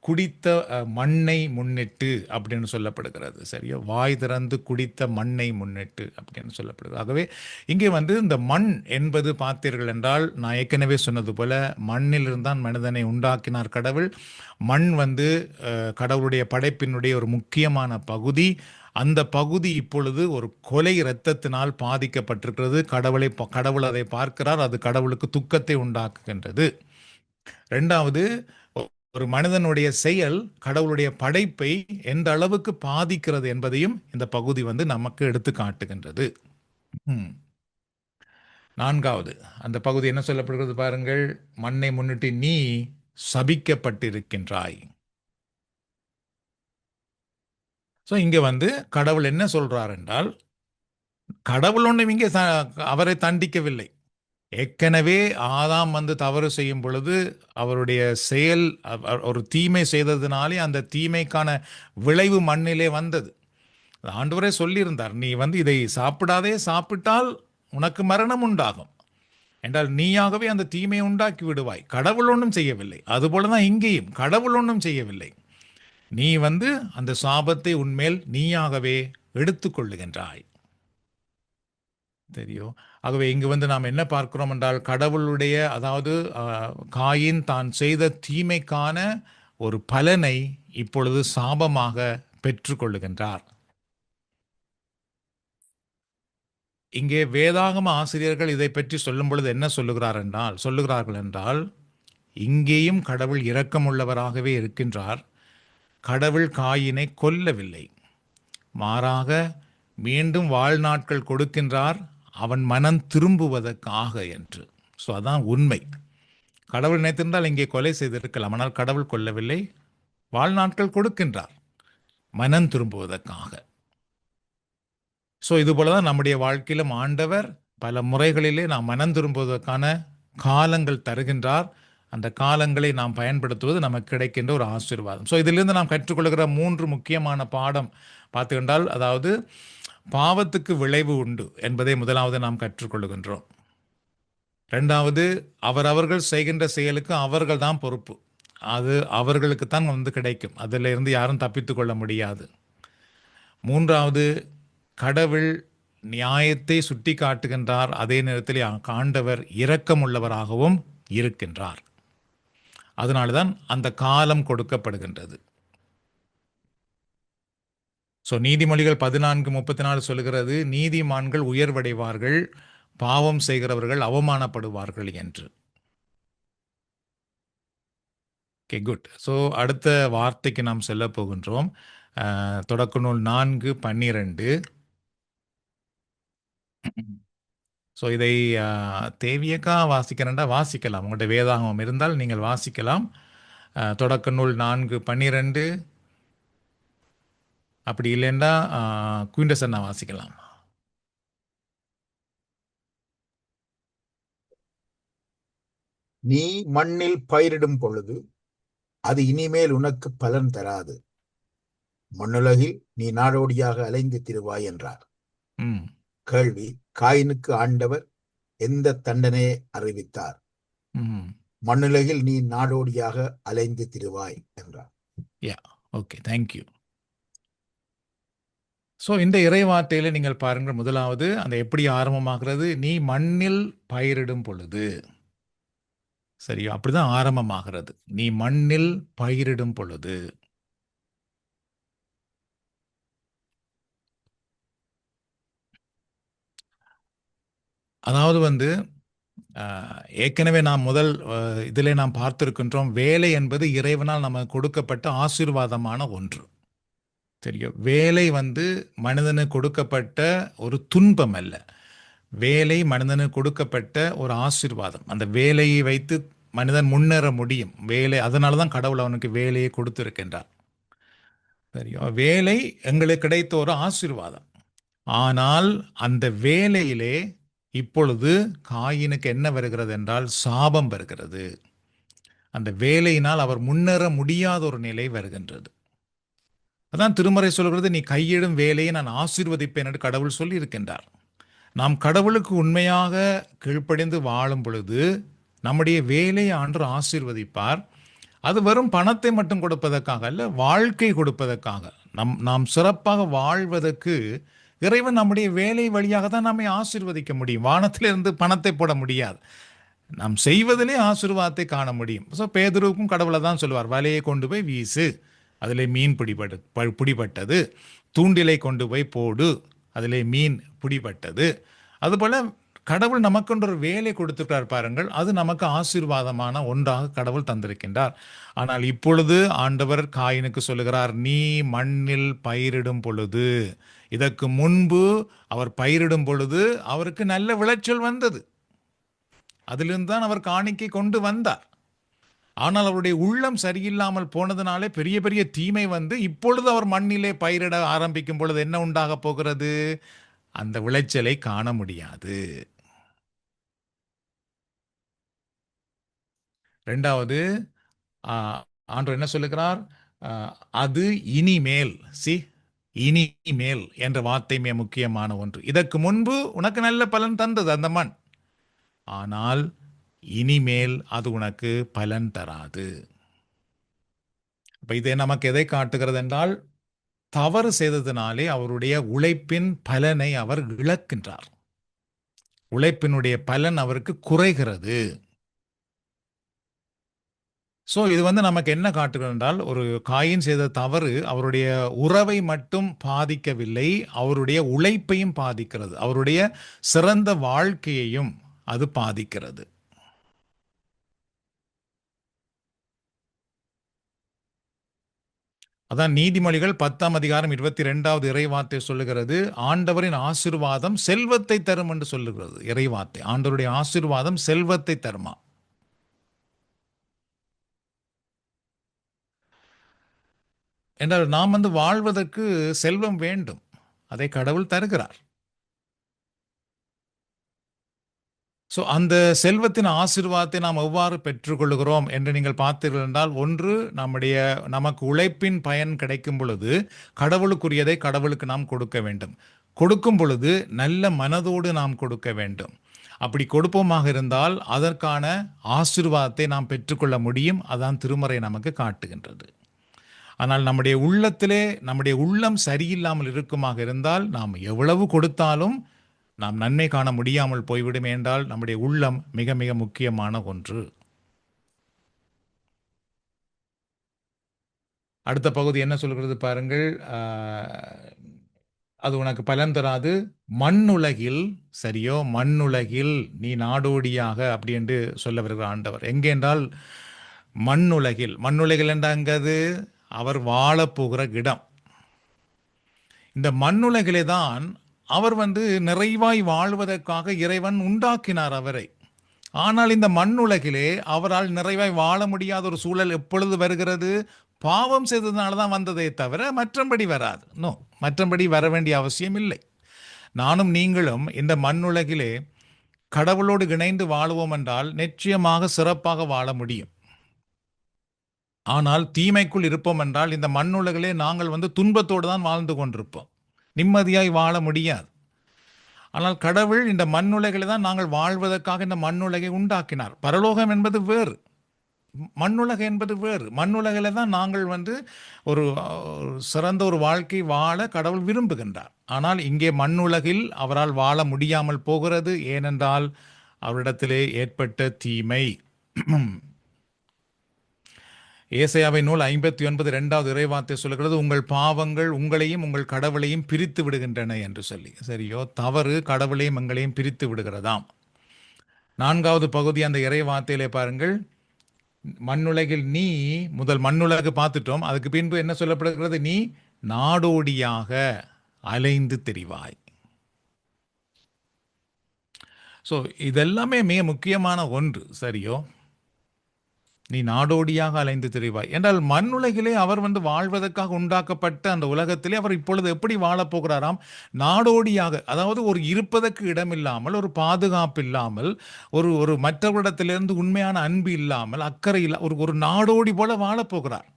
குடித்த மண்ணை முன்னிட்டு அப்படின்னு சொல்லப்படுகிறது. சரியா? வாய் திறந்து குடித்த மண்ணை முன்னிட்டு அப்படின்னு சொல்லப்படுகிறது. ஆகவே இங்கே வந்து இந்த மண் என்பது பார்த்தீர்கள் என்றால், நான் ஏற்கனவே சொன்னது போல மண்ணிலிருந்தான் மனிதனை உண்டாக்கினார் கடவுள். மண் வந்து கடவுளுடைய படைப்பினுடைய ஒரு முக்கியமான பகுதி. அந்த பகுதி இப்பொழுது ஒரு கொலை இரத்தத்தினால் பாதிக்கப்பட்டிருக்கிறது. கடவுள் அதை பார்க்கிறார், அது கடவுளுக்கு துக்கத்தை உண்டாக்குகின்றது. இரண்டாவது, ஒரு மனிதனுடைய செயல் கடவுளுடைய படைப்பை எந்த அளவுக்கு பாதிக்கிறது என்பதையும் இந்த பகுதி வந்து நமக்கு எடுத்து காட்டுகின்றது. 4வது அந்த பகுதி என்ன சொல்லப்படுகிறது பாருங்கள். மண்ணை முன்னிட்டு நீ சபிக்கப்பட்டிருக்கின்றாய். ஸோ இங்க கடவுள் என்ன சொல்றார் என்றால், கடவுள் ஒன்றும் இங்கே அவரை தண்டிக்கவில்லை. ஏற்கனவே ஆதாம் தவறு செய்யும் பொழுது அவருடைய செயல் ஒரு தீமை செய்ததினாலே அந்த தீமைக்கான விளைவு மண்ணிலே வந்தது. ஆண்டவரே சொல்லியிருந்தார், நீ இதை சாப்பிடாதே, சாப்பிட்டால் உனக்கு மரணம் உண்டாகும் என்றால் நீயாகவே அந்த தீமையை உண்டாக்கி விடுவாய். கடவுள் ஒன்றும் செய்யவில்லை. அதுபோலதான் இங்கேயும் கடவுள் ஒன்றும் செய்யவில்லை. நீ அந்த சாபத்தை உன்மேல் நீயாகவே எடுத்துக்கொள்ளுகின்றாய். தெரியும். ஆகவே இங்கு நாம் என்ன பார்க்கிறோம் என்றால், கடவுளுடைய அதாவது காயின் தான் செய்த தீமைக்கான ஒரு பலனை இப்பொழுது சாபமாக பெற்றுக்கொள்ளுகின்றார். இங்கே வேதாகம ஆசிரியர்கள் இதை பற்றி சொல்லும் பொழுது என்ன சொல்லுகிறார்கள் என்றால், இங்கேயும் கடவுள் இரக்கமுள்ளவராகவே இருக்கின்றார். கடவுள் காயினை கொல்லவில்லை, மாறாக மீண்டும் வாழ்நாட்கள் கொடுக்கின்றார், அவன் மனம் திரும்புவதற்காக என்று. ஸோ அதான் உண்மை. கடவுள் நினைத்திருந்தால் இங்கே கொலை செய்திருக்கலாம், ஆனால் கடவுள் கொல்லவில்லை, வாழ்நாட்கள் கொடுக்கின்றார் மனம் திரும்புவதற்காக. ஸோ இதுபோலதான் நம்முடைய வாழ்க்கையிலும் ஆண்டவர் பல முறைகளிலே நாம் மனம் திரும்புவதற்கான காலங்கள் தருகின்றார். அந்த காலங்களை நாம் பயன்படுத்துவது நமக்கு கிடைக்கின்ற ஒரு ஆசீர்வாதம். ஸோ இதிலிருந்து நாம் கற்றுக்கொள்கிற 3 முக்கியமான பாடம் பார்த்துக்கொண்டால், அதாவது பாவத்துக்கு விளைவு உண்டு என்பதை முதலாவது நாம் கற்றுக்கொள்கின்றோம். 2வது, அவர்கள் செய்கின்ற செயலுக்கு அவர்கள் தான் பொறுப்பு. அது அவர்களுக்கு தான் கிடைக்கும். அதில் இருந்து யாரும் தப்பித்து கொள்ள முடியாது. 3வது, கடவுள் நியாயத்தை சுட்டி காட்டுகின்றார், அதே நேரத்தில் ஆண்டவர் இரக்கமுள்ளவராகவும் இருக்கின்றார். அதனால்தான் அந்த காலம் கொடுக்கப்படுகின்றது. ஸோ நீதிமொழிகள் 14:34 சொல்லுகிறது, நீதிமான்கள் உயர்வடைவார்கள், பாவம் செய்கிறவர்கள் அவமானப்படுவார்கள் என்று. Okay, good. ஸோ அடுத்த வார்த்தைக்கு நாம் செல்ல போகின்றோம். தொடக்க நூல் 4:12. ஸோ இதை தேவியக்கா வாசிக்கிறேன்டா வாசிக்கலாம். உங்கள்கிட்ட வேதாகமம் இருந்தால் நீங்கள் வாசிக்கலாம். தொடக்க நூல் 4:12. அப்படி இல்லைன்னா குயின்டசன்னா வாசிக்கலாம். நீ மண்ணில் பயிரிடும் பொழுது அது இனிமேல் உனக்கு பலன் தராது, மண்ணுலகில் நீ நாடோடியாக அலைந்து திரிவாய் என்றார். கேள்வி: காயினுக்கு ஆண்டவர் எந்த தண்டனையை அறிவித்தார்? மண்ணுலகில் நீ நாடோடியாக அலைந்து திரிவாய் என்றார். Okay, thank you. ஸோ இந்த இறைவார்த்தையில நீங்கள் பாருங்கள், முதலாவது அந்த எப்படி ஆரம்பமாகிறது, நீ மண்ணில் பயிரிடும் பொழுது. சரியா? அப்படிதான் ஆரம்பமாகிறது. நீ மண்ணில் பயிரிடும் பொழுது. அதாவது ஏற்கனவே நாம் முதல் இதிலே நாம் பார்த்திருக்கின்றோம், வேலை என்பது இறைவனால் நமக்கு கொடுக்கப்பட்ட ஆசீர்வாதமான ஒன்று. தெரியும். வேலை மனிதனுக்கு கொடுக்கப்பட்ட ஒரு துன்பம் அல்ல. வேலை மனிதனுக்கு கொடுக்கப்பட்ட ஒரு ஆசீர்வாதம். அந்த வேலையை வைத்து மனிதன் முன்னேற முடியும். வேலை, அதனால தான் கடவுள் அவனுக்கு வேலையை கொடுத்திருக்கின்றார். தெரியும். வேலை எங்களுக்கு கிடைத்த ஒரு ஆசீர்வாதம். ஆனால் அந்த வேலையிலே இப்பொழுது காயினுக்கு என்ன வருகிறது என்றால் சாபம் வருகிறது. அந்த வேலையினால் அவர் முன்னேற முடியாத ஒரு நிலை வருகின்றது. அதான் திருமறை சொல்கிறது, நீ கையிடும் வேலையை நான் ஆசீர்வதிப்பேன் என்று கடவுள் சொல்லி இருக்கின்றார். நாம் கடவுளுக்கு உண்மையாக கீழ்ப்படிந்து வாழும் பொழுது நம்முடைய வேலையை ஆண்டு ஆசீர்வதிப்பார். அது வெறும் பணத்தை மட்டும் கொடுப்பதற்காக அல்ல, வாழ்க்கை கொடுப்பதற்காக. நாம் சிறப்பாக வாழ்வதற்கு இறைவன் நம்முடைய வேலை வழியாக தான் நம்மை ஆசீர்வதிக்க முடியும். வானத்திலிருந்து பணத்தை போட முடியாது. நாம் செய்வதிலே ஆசீர்வாதத்தை காண முடியும். ஸோ பேதுருவுக்கும் கடவுளை தான் சொல்லுவார், வலையை கொண்டு போய் வீசு, அதிலே மீன் பிடிபட்டது. தூண்டிலை கொண்டு போய் போடு, அதிலே மீன் பிடிபட்டது. அதுபோல் கடவுள் நமக்கென்று ஒரு வேலை கொடுத்துருக்கார் பாருங்கள், அது நமக்கு ஆசீர்வாதமான ஒன்றாக கடவுள் தந்திருக்கின்றார். ஆனால் இப்பொழுது ஆண்டவர் காயினுக்கு சொல்லுகிறார், நீ மண்ணில் பயிரிடும் பொழுது. இதற்கு முன்பு அவர் பயிரிடும் பொழுது அவருக்கு நல்ல விளைச்சல் வந்தது. அதிலிருந்து தான் அவர் காணிக்கை கொண்டு வந்தார். ஆனால் அவருடைய உள்ளம் சரியில்லாமல் போனதுனாலே பெரிய பெரிய தீமை வந்து இப்பொழுது அவர் மண்ணிலே பயிரிட ஆரம்பிக்கும் பொழுது என்ன உண்டாக போகிறது? அந்த விளைச்சலை காண முடியாது. இரண்டாவது, ஆண்டவர் என்ன சொல்லுகிறார்? அது இனிமேல், இனிமேல் என்ற வார்த்தை மிக முக்கியமான ஒன்று. இதற்கு முன்பு உனக்கு நல்ல பலன் தந்தது அந்த மண், ஆனால் இனிமேல் அது உனக்கு பலன் தராது. இப்ப இதை நமக்கு எதை காட்டுகிறது என்றால், தவறு செய்ததினாலே அவருடைய உழைப்பின் பலனை அவர் இழக்கின்றார். உழைப்பினுடைய பலன் அவருக்கு குறைகிறது. ஸோ இது வந்து நமக்கு என்ன காட்டுகிறது என்றால், ஒரு காயின் செய்த தவறு அவருடைய உறவை மட்டும் பாதிக்கவில்லை, அவருடைய உழைப்பையும் பாதிக்கிறது, அவருடைய சிறந்த வாழ்க்கையையும் அது பாதிக்கிறது. அதான் நீதிமொழிகள் 10ஆம் அதிகாரம் 22வது இறைவார்த்தை சொல்லுகிறது, ஆண்டவரின் ஆசீர்வாதம் செல்வத்தை தரும் என்று சொல்லுகிறது இறைவார்த்தை. ஆண்டவருடைய ஆசீர்வாதம் செல்வத்தை தருமா? என்றால் நாம் வந்து வாழ்வதற்கு செல்வம் வேண்டும், அதை கடவுள் தருகிறார். ஸோ அந்த செல்வத்தின் ஆசீர்வாதத்தை நாம் எவ்வாறு பெற்றுக்கொள்கிறோம் என்று நீங்கள் பார்த்தீர்கள் என்றால், ஒன்று, நமக்கு உழைப்பின் பயன் கிடைக்கும் பொழுது கடவுளுக்குரியதை கடவுளுக்கு நாம் கொடுக்க வேண்டும். கொடுக்கும் பொழுது நல்ல மனதோடு நாம் கொடுக்க வேண்டும். அப்படி கொடுப்போமாக இருந்தால் அதற்கான ஆசீர்வாதத்தை நாம் பெற்றுக்கொள்ள முடியும். அதான் திருமறை நமக்கு காட்டுகின்றது. ஆனால் நம்முடைய உள்ளம் சரியில்லாமல் இருக்குமாக இருந்தால் நாம் எவ்வளவு கொடுத்தாலும் நாம் நன்மை காண முடியாமல் போய்விடும். என்றால் நம்முடைய உள்ளம் மிக மிக முக்கியமான ஒன்று. அடுத்த பகுதி என்ன சொல்கிறது பாருங்கள். அது உனக்கு பலன் தராது. மண்ணுலகில், சரியோ, மண்ணுலகில் நீ நாடோடியாக அப்படி என்று சொல்ல வருகிற ஆண்டவர் எங்கே என்றால் மண்ணுலகில். மண்ணுலகில் என்றாங்கிறது அவர் வாழப்போகிற இடம். இந்த மண்ணுலகிலே தான் அவர் வந்து நிறைவாய் வாழ்வதற்காக இறைவன் உண்டாக்கினார் அவரை. ஆனால் இந்த மண்ணுலகிலே அவரால் நிறைவாய் வாழ முடியாத ஒரு சூழல் எப்பொழுது வருகிறது? பாவம் செய்ததுனால தான் வந்ததே தவிர மற்றபடி வராது. மற்றபடி வர வேண்டிய அவசியம் இல்லை. நானும் நீங்களும் இந்த மண்ணுலகிலே கடவுளோடு இணைந்து வாழுவோம் என்றால் நிச்சயமாக சிறப்பாக வாழ முடியும். ஆனால் தீமைக்குள் இருப்போம் என்றால் இந்த மண்ணுலகிலே நாங்கள் வந்து துன்பத்தோடு தான் வாழ்ந்து கொண்டிருப்போம், நிம்மதியாய் வாழ முடியாது. ஆனால் கடவுள் இந்த மண்ணுலகிலே தான் நாங்கள் வாழ்வதற்காக இந்த மண்ணுலகை உண்டாக்கினார். பரலோகம் என்பது வேறு, மண்ணுலகம் என்பது வேறு. மண்ணுலகிலே தான் நாங்கள் வந்து ஒரு சிறந்த ஒரு வாழ்க்கை வாழ கடவுள் விரும்புகின்றார். ஆனால் இங்கே மண்ணுலகில் அவரால் வாழ முடியாமல் போகிறது. ஏனென்றால் அவரிடத்திலே ஏற்பட்ட தீமை. ஏசாயாவின் நூல் 59:2வது இறைவார்த்தை சொல்லுகிறது, உங்கள் பாவங்கள் உங்களையும் உங்கள் கடவுளையும் பிரித்து விடுகின்றன என்று சொல்லி. சரியோ, தவறு கடவுளையும் எங்களையும் பிரித்து விடுகிறதாம். 4வது பகுதி அந்த இறைவார்த்தையிலே பாருங்கள். மண்ணுலகில் நீ, முதல் மண்ணுலகு பார்த்துட்டோம், அதுக்கு பின்பு என்ன சொல்லப்படுகிறது? நீ நாடோடியாக அலைந்து திரிவாய். ஸோ இதெல்லாமே மிக முக்கியமான ஒன்று. சரியோ, நீ நாடோடியாக அலைந்து திரிவாய் என்றால் மண்ணுலகிலே அவர் வந்து வாழ்வதற்காக உண்டாக்கப்பட்ட அந்த உலகத்திலே அவர் இப்பொழுது எப்படி வாழப்போகிறாராம்? நாடோடியாக, அதாவது ஒரு இருப்பதற்கு இடமில்லாமல், ஒரு பாதுகாப்பு இல்லாமல், ஒரு மற்றவரிடத்திலிருந்து உண்மையான அன்பு இல்லாமல், அக்கறை இல்ல, ஒரு நாடோடி போல வாழப்போகிறார்.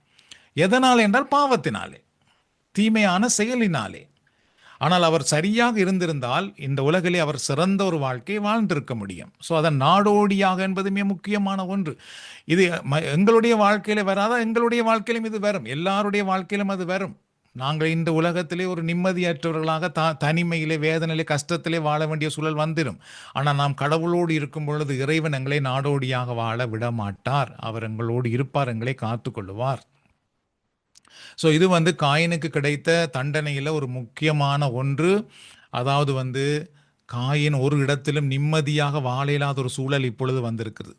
எதனால் என்றால் பாவத்தினாலே, தீமையான செயலினாலே. ஆனால் அவர் சரியாக இருந்திருந்தால் இந்த உலகிலே அவர் சிறந்த ஒரு வாழ்க்கையை வாழ்ந்திருக்க முடியும். ஸோ அதன் நாடோடியாக என்பதுமே முக்கியமான ஒன்று. இது எங்களுடைய வாழ்க்கையில வராதா? எங்களுடைய வாழ்க்கையிலும் இது வரும், எல்லாருடைய வாழ்க்கையிலும் அது வரும். நாங்கள் இந்த உலகத்திலே ஒரு நிம்மதியற்றவர்களாக தனிமையிலே, வேதனையிலே, கஷ்டத்திலே வாழ வேண்டிய சூழல் வந்துடும். ஆனால் நாம் கடவுளோடு இருக்கும் பொழுது இறைவன் எங்களை நாடோடியாக வாழ விட மாட்டார். அவர் எங்களோடு இருப்பார், எங்களை காத்து கொள்ளுவார். ஸோ இது வந்து காயினுக்கு கிடைத்த தண்டனையில் ஒரு முக்கியமான ஒன்று. அதாவது வந்து காயின் ஒரு இடத்திலும் நிம்மதியாக வாழ இல்லாத ஒரு சூழல் இப்பொழுது வந்திருக்குது.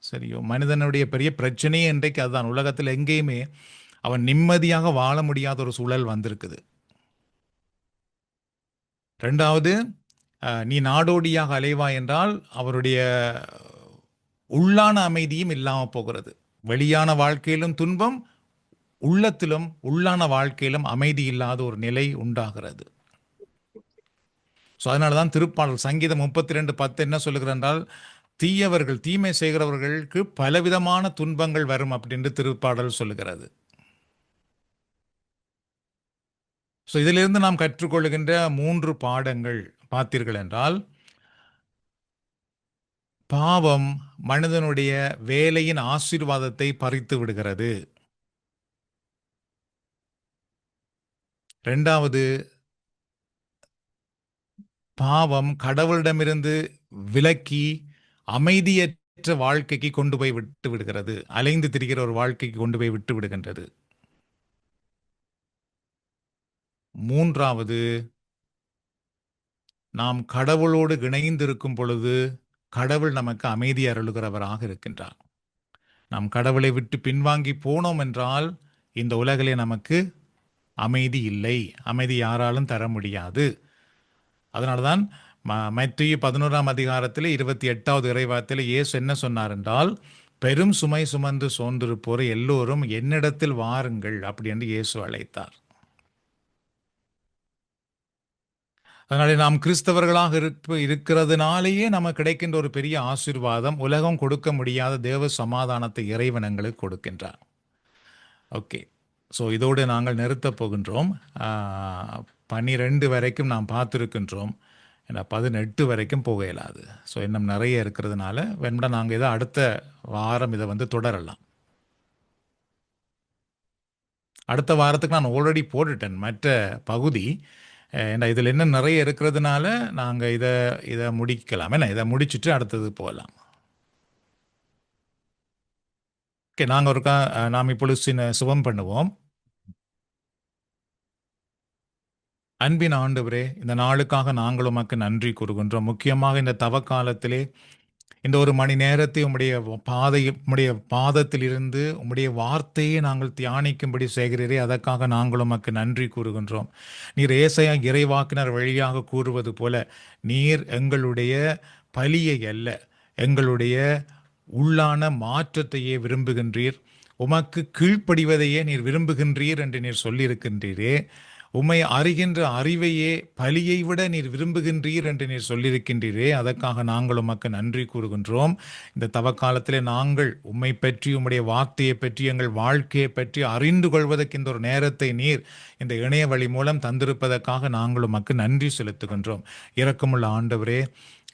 சரியோ, மனிதனுடைய பெரிய பிரச்சனையே இன்றைக்கு அதுதான். உலகத்தில் எங்கேயுமே அவன் நிம்மதியாக வாழ முடியாத ஒரு சூழல் வந்திருக்குது. 2வது, நீ நாடோடியாக அலைவாய் என்றால் அவருடைய உள்ளான அமைதியும் இல்லாமல் போகிறது. வெளியான வாழ்க்கையிலும் துன்பம், உள்ளத்திலும் உள்ளான வாழ்க்கையிலும் அமைதி இல்லாத ஒரு நிலை உண்டாகிறது. ஸோ அதனால தான் திருப்பாடல் சங்கீதம் 32:10 என்ன சொல்லுகிறது என்றால், தீயவர்கள், தீமை செய்கிறவர்களுக்கு பலவிதமான துன்பங்கள் வரும் அப்படின்னு திருப்பாடல் சொல்லுகிறது. ஸோ இதிலிருந்து நாம் கற்றுக்கொள்கின்ற 3 பாடங்கள் பார்த்தீர்கள் என்றால், பாவம் மனிதனுடைய வேலையின் ஆசீர்வாதத்தை பறித்து விடுகிறது. 2வது, பாவம் கடவுளிடமிருந்து விலக்கி அமைதியற்ற வாழ்க்கைக்கு கொண்டு போய் விட்டு விடுகிறது. அலைந்து திரிகிற ஒரு வாழ்க்கைக்கு கொண்டு போய் விட்டு விடுகின்றது. 3வது, நாம் கடவுளோடு இணைந்திருக்கும் பொழுது கடவுள் நமக்கு அமைதி அருளுகிறவராக இருக்கின்றார். நாம் கடவுளை விட்டு பின்வாங்கி போனோம் என்றால் இந்த உலகிலே நமக்கு அமைதி இல்லை. அமைதி யாராலும் தர முடியாது. அதனால்தான் மத்தேயு 11ஆம் அதிகாரத்தில் 28வது இறைவார்த்தையில் இயேசு என்ன சொன்னார் என்றால், பெரும் சுமை சுமந்து சோர்ந்திருப்போர் எல்லோரும் என்னிடத்தில் வாருங்கள் அப்படி என்று இயேசு அழைத்தார். அதனாலே நாம் கிறிஸ்தவர்களாக இருக்கிறதுனாலேயே நமக்கு கிடைக்கின்ற ஒரு பெரிய ஆசீர்வாதம், உலகம் கொடுக்க முடியாத தேவ சமாதானத்தை இறைவன் எங்களுக்கு கொடுக்கின்றார். ஓகே, ஸோ இதோடு நாங்கள் நிறுத்தப் போகின்றோம். 12 வரைக்கும் நாம் பார்த்துருக்கின்றோம். ஏன்னா 18 வரைக்கும் போக இயலாது. ஸோ இன்னும் நிறைய இருக்கிறதுனால வேணும்னா நாங்கள் இதை அடுத்த வாரம் இதை தொடரலாம். அடுத்த வாரத்துக்கு நான் ஆல்ரெடி போட்டுட்டேன் மற்ற பகுதி. ஏன்னா இதில் என்ன நிறைய இருக்கிறதுனால நாங்கள் இதை முடிக்கலாம். ஏன்னா இதை முடிச்சுட்டு அடுத்தது போகலாம். ஓகே, நாங்கள் நாம் இப்பொழுது சுபம் பண்ணுவோம். அன்பின் ஆண்டவரே, இந்த நாளுக்காக நாங்கள் உமக்கு நன்றி கூறுகின்றோம். முக்கியமாக இந்த தவக்காலத்திலே இந்த ஒரு மணி நேரத்தை உம்முடைய பாதத்திலிருந்து உம்முடைய வார்த்தையை நாங்கள் தியானிக்கும்படி செய்கிறீரே, அதற்காக நாங்கள் உமக்கு நன்றி கூறுகின்றோம். நீர் ஏசாயா இறைவாக்கினர் வழியாக கூறுவது போல, நீர் எங்களுடைய பலியை அல்ல, எங்களுடைய உள்ளான மாற்றத்தையே விரும்புகின்றீர். உமக்கு கீழ்ப்படிவதையே நீர் விரும்புகின்றீர் என்று நீர் சொல்லியிருக்கின்றீரே. உம்மை அறிகின்ற அறிவையே பலியை விட நீர் விரும்புகின்றீர் என்று நீர் சொல்லியிருக்கின்றீரே. அதற்காக நாங்கள் உமக்கு நன்றி கூறுகின்றோம். இந்த தவக்காலத்திலே நாங்கள் உம்மை பற்றி, உம்முடைய வார்த்தையை பற்றி, எங்கள் வாழ்க்கையை பற்றி அறிந்து கொள்வதற்கு இந்த ஒரு நேரத்தை நீர் இந்த இணைய வழி மூலம் தந்திருப்பதற்காக நாங்கள் உமக்கு நன்றி செலுத்துகின்றோம். இரக்கமுள்ள ஆண்டவரே,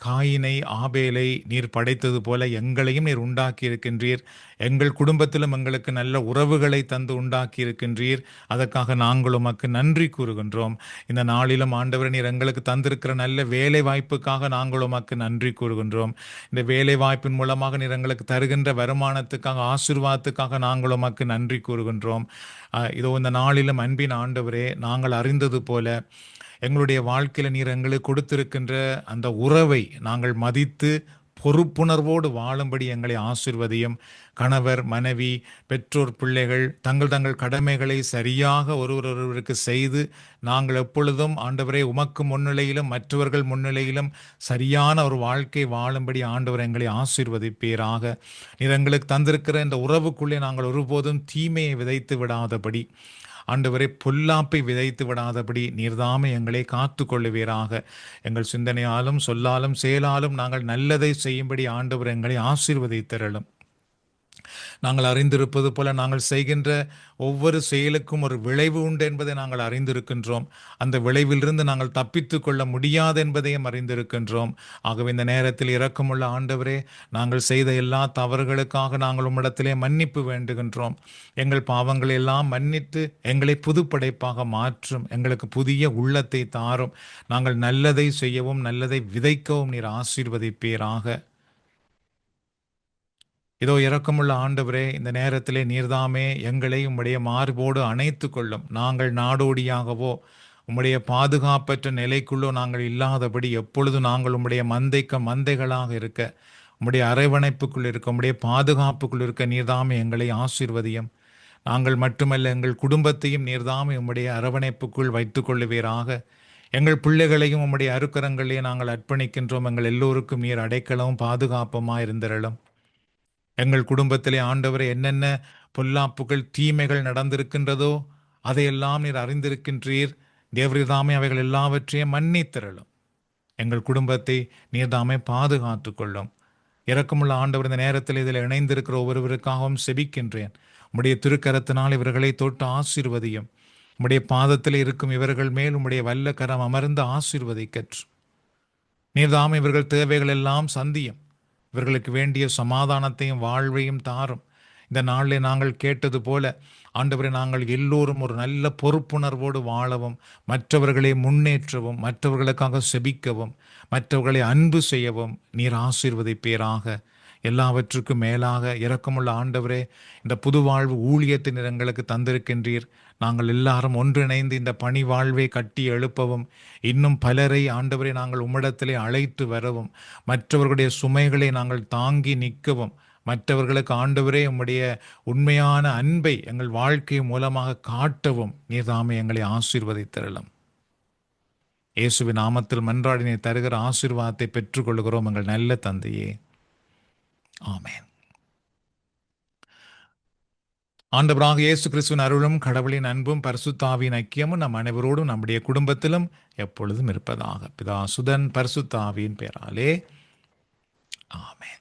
காயினை ஆபேலை நீர் படைத்தது போல எங்களையும் நீர் உண்டாக்கி இருக்கின்றீர். எங்கள் குடும்பத்திலும் எங்களுக்கு நல்ல உறவுகளை தந்து உண்டாக்கி இருக்கின்றீர். அதற்காக நாங்கள் உமக்கு நன்றி கூறுகின்றோம். இந்த நாளிலும் ஆண்டவர் நீர் எங்களுக்கு தந்திருக்கிற நல்ல வேலை வாய்ப்புக்காக நாங்கள் உமக்கு நன்றி கூறுகின்றோம். இந்த வேலை வாய்ப்பின் மூலமாக நீர் எங்களுக்கு தருகின்ற வருமானத்துக்காக, ஆசீர்வாதத்துக்காக நாங்கள் உமக்கு நன்றி கூறுகின்றோம். இதோ இந்த நாளிலும் அன்பின் ஆண்டவரே, நாங்கள் அறிந்தது போல எங்களுடைய வாழ்க்கையில் நீர் எங்களுக்கு கொடுத்திருக்கின்ற அந்த உறவை நாங்கள் மதித்து பொறுப்புணர்வோடு வாழும்படி எங்களை ஆசீர்வதியும். கணவர், மனைவி, பெற்றோர், பிள்ளைகள் தங்கள் கடமைகளை சரியாக ஒருவருக்கு செய்து நாங்கள் எப்பொழுதும் ஆண்டவரே உமக்கு முன்னிலையிலும் மற்றவர்கள் முன்னிலையிலும் சரியான ஒரு வாழ்க்கை வாழும்படி ஆண்டவர் எங்களை ஆசீர்வதிப்பீராக. நீர் எங்களுக்கு தந்திருக்கிற இந்த உறவுக்குள்ளே நாங்கள் ஒருபோதும் தீமையை விதைத்து விடாதபடி, ஆண்டவரை பொல்லாப்பை விதைத்து விடாதபடி நீர்தாமே எங்களை காத்து கொள்ளுவீராக. எங்கள் சிந்தனையாலும் சொல்லாலும் செயலாலும் நாங்கள் நல்லதை செய்யும்படி ஆண்டவர் எங்களை ஆசீர்வதித்தருளும். நாங்கள் அறிந்திருப்பது போல நாங்கள் செய்கின்ற ஒவ்வொரு செயலுக்கும் ஒரு விளைவு உண்டு என்பதை நாங்கள் அறிந்திருக்கின்றோம். அந்த விளைவிலிருந்து நாங்கள் தப்பித்து கொள்ள முடியாது என்பதையும் அறிந்திருக்கின்றோம். ஆகவே இந்த நேரத்தில் இரக்கமுள்ள ஆண்டவரே, நாங்கள் செய்த எல்லா தவறுகளுக்காக நாங்கள் உம்மிடத்திலே மன்னிப்பு வேண்டுகின்றோம். எங்கள் பாவங்களை எல்லாம் மன்னித்து எங்களை புதுப்படைப்பாக மாற்றும். எங்களுக்கு புதிய உள்ளத்தை தாரும். நாங்கள் நல்லதை செய்யவும் நல்லதை விதைக்கவும் நீர் ஆசீர்வதிப்பீராக. இதோ இரக்கமுள்ள ஆண்டவரே, இந்த நேரத்திலே நீர்தாமே எங்களை உம்முடைய மார்போடு அணைத்து கொள்ளும். நாங்கள் நாடோடியாகவோ உம்முடைய பாதுகாப்பற்ற நிலைக்குள்ளோ நாங்கள் இல்லாதபடி எப்பொழுது நாங்கள் உம்முடைய மந்தைகளாக இருக்க, உம்முடைய அரவணைப்புக்குள் இருக்க, உம்முடைய பாதுகாப்புக்குள் இருக்க நீர்தாமே எங்களை ஆசீர்வதியும். நாங்கள் மட்டுமல்ல, எங்கள் குடும்பத்தையும் நீர்தாமே உம்முடைய அரவணைப்புக்குள் வைத்து கொள்ளுவீராக. எங்கள் பிள்ளைகளையும் உம்முடைய அருக்கரங்களிலே நாங்கள் அர்ப்பணிக்கின்றோம். எங்கள் எல்லோருக்கும் நீர் அடைக்கலவும் பாதுகாப்புமாய் இருந்திரலும். எங்கள் குடும்பத்திலே ஆண்டவரே என்னென்ன பொல்லாப்புகள் தீமைகள் நடந்திருக்கின்றதோ அதையெல்லாம் நீர் அறிந்திருக்கின்றீர். தேவரிதாமே அவைகள் எல்லாவற்றையும் மன்னித்திரளும். எங்கள் குடும்பத்தை நீர்தாமே பாதுகாத்து கொள்ளும். இரக்கமுள்ள ஆண்டவர், இந்த நேரத்தில் இதில் இணைந்திருக்கிற ஒவ்வொருவருக்காகவும் செபிக்கின்றேன். உம்முடைய திருக்கரத்தினால் இவர்களை தொட்டு ஆசீர்வதியும். உம்முடைய பாதத்தில் இருக்கும் இவர்கள் மேல் உம்முடைய வல்ல கரம் அமர்ந்து ஆசீர்வதிக்கற்று. நீர்தாமே இவர்கள் தேவைகள் எல்லாம் சந்தியும். இவர்களுக்கு வேண்டிய சமாதானத்தையும் வாழ்வையும் தாரும். இந்த நாளில் நாங்கள் கேட்டது போல ஆண்டவரை, நாங்கள் எல்லோரும் ஒரு நல்ல பொறுப்புணர்வோடு வாழவும், மற்றவர்களை முன்னேற்றவும், மற்றவர்களுக்காக செபிக்கவும், மற்றவர்களை அன்பு செய்யவும் நீர் ஆசீர்வதிப்பீராக. எல்லாவற்றுக்கும் மேலாக இரக்கமுள்ள ஆண்டவரே, இந்த புது வாழ்வு ஊழியத்தை நீர் எங்களுக்கு தந்திருக்கின்றீர். நாங்கள் எல்லாரும் ஒன்றிணைந்து இந்த பணி வாழ்வை கட்டி எழுப்பவும், இன்னும் பலரை ஆண்டவரை நாங்கள் உம்மிடத்திலே அழைத்து வரவும், மற்றவர்களுடைய சுமைகளை நாங்கள் தாங்கி நிற்கவும், மற்றவர்களுக்கு ஆண்டவரே உம்முடைய உண்மையான அன்பை எங்கள் வாழ்க்கை மூலமாக காட்டவும் நீர்தாமே எங்களை ஆசீர்வதித்தரலாம். இயேசுவின் நாமத்தில் மன்றாடி நீர் தருகிற ஆசீர்வாதத்தை பெற்றுக்கொள்கிறோம் எங்கள் நல்ல தந்தையே. ஆமென். ஆண்டவராக இயேசு கிறிஸ்துவின் அருளும் கடவுளின் அன்பும் பரிசுத்த ஆவியின் ஐக்கியமும் நம் அனைவரோடும் நம்முடைய குடும்பத்திலும் எப்பொழுதும் இருப்பதாக. பிதா சுதன் பரிசுத்த ஆவியின் பெயராலே ஆமென்.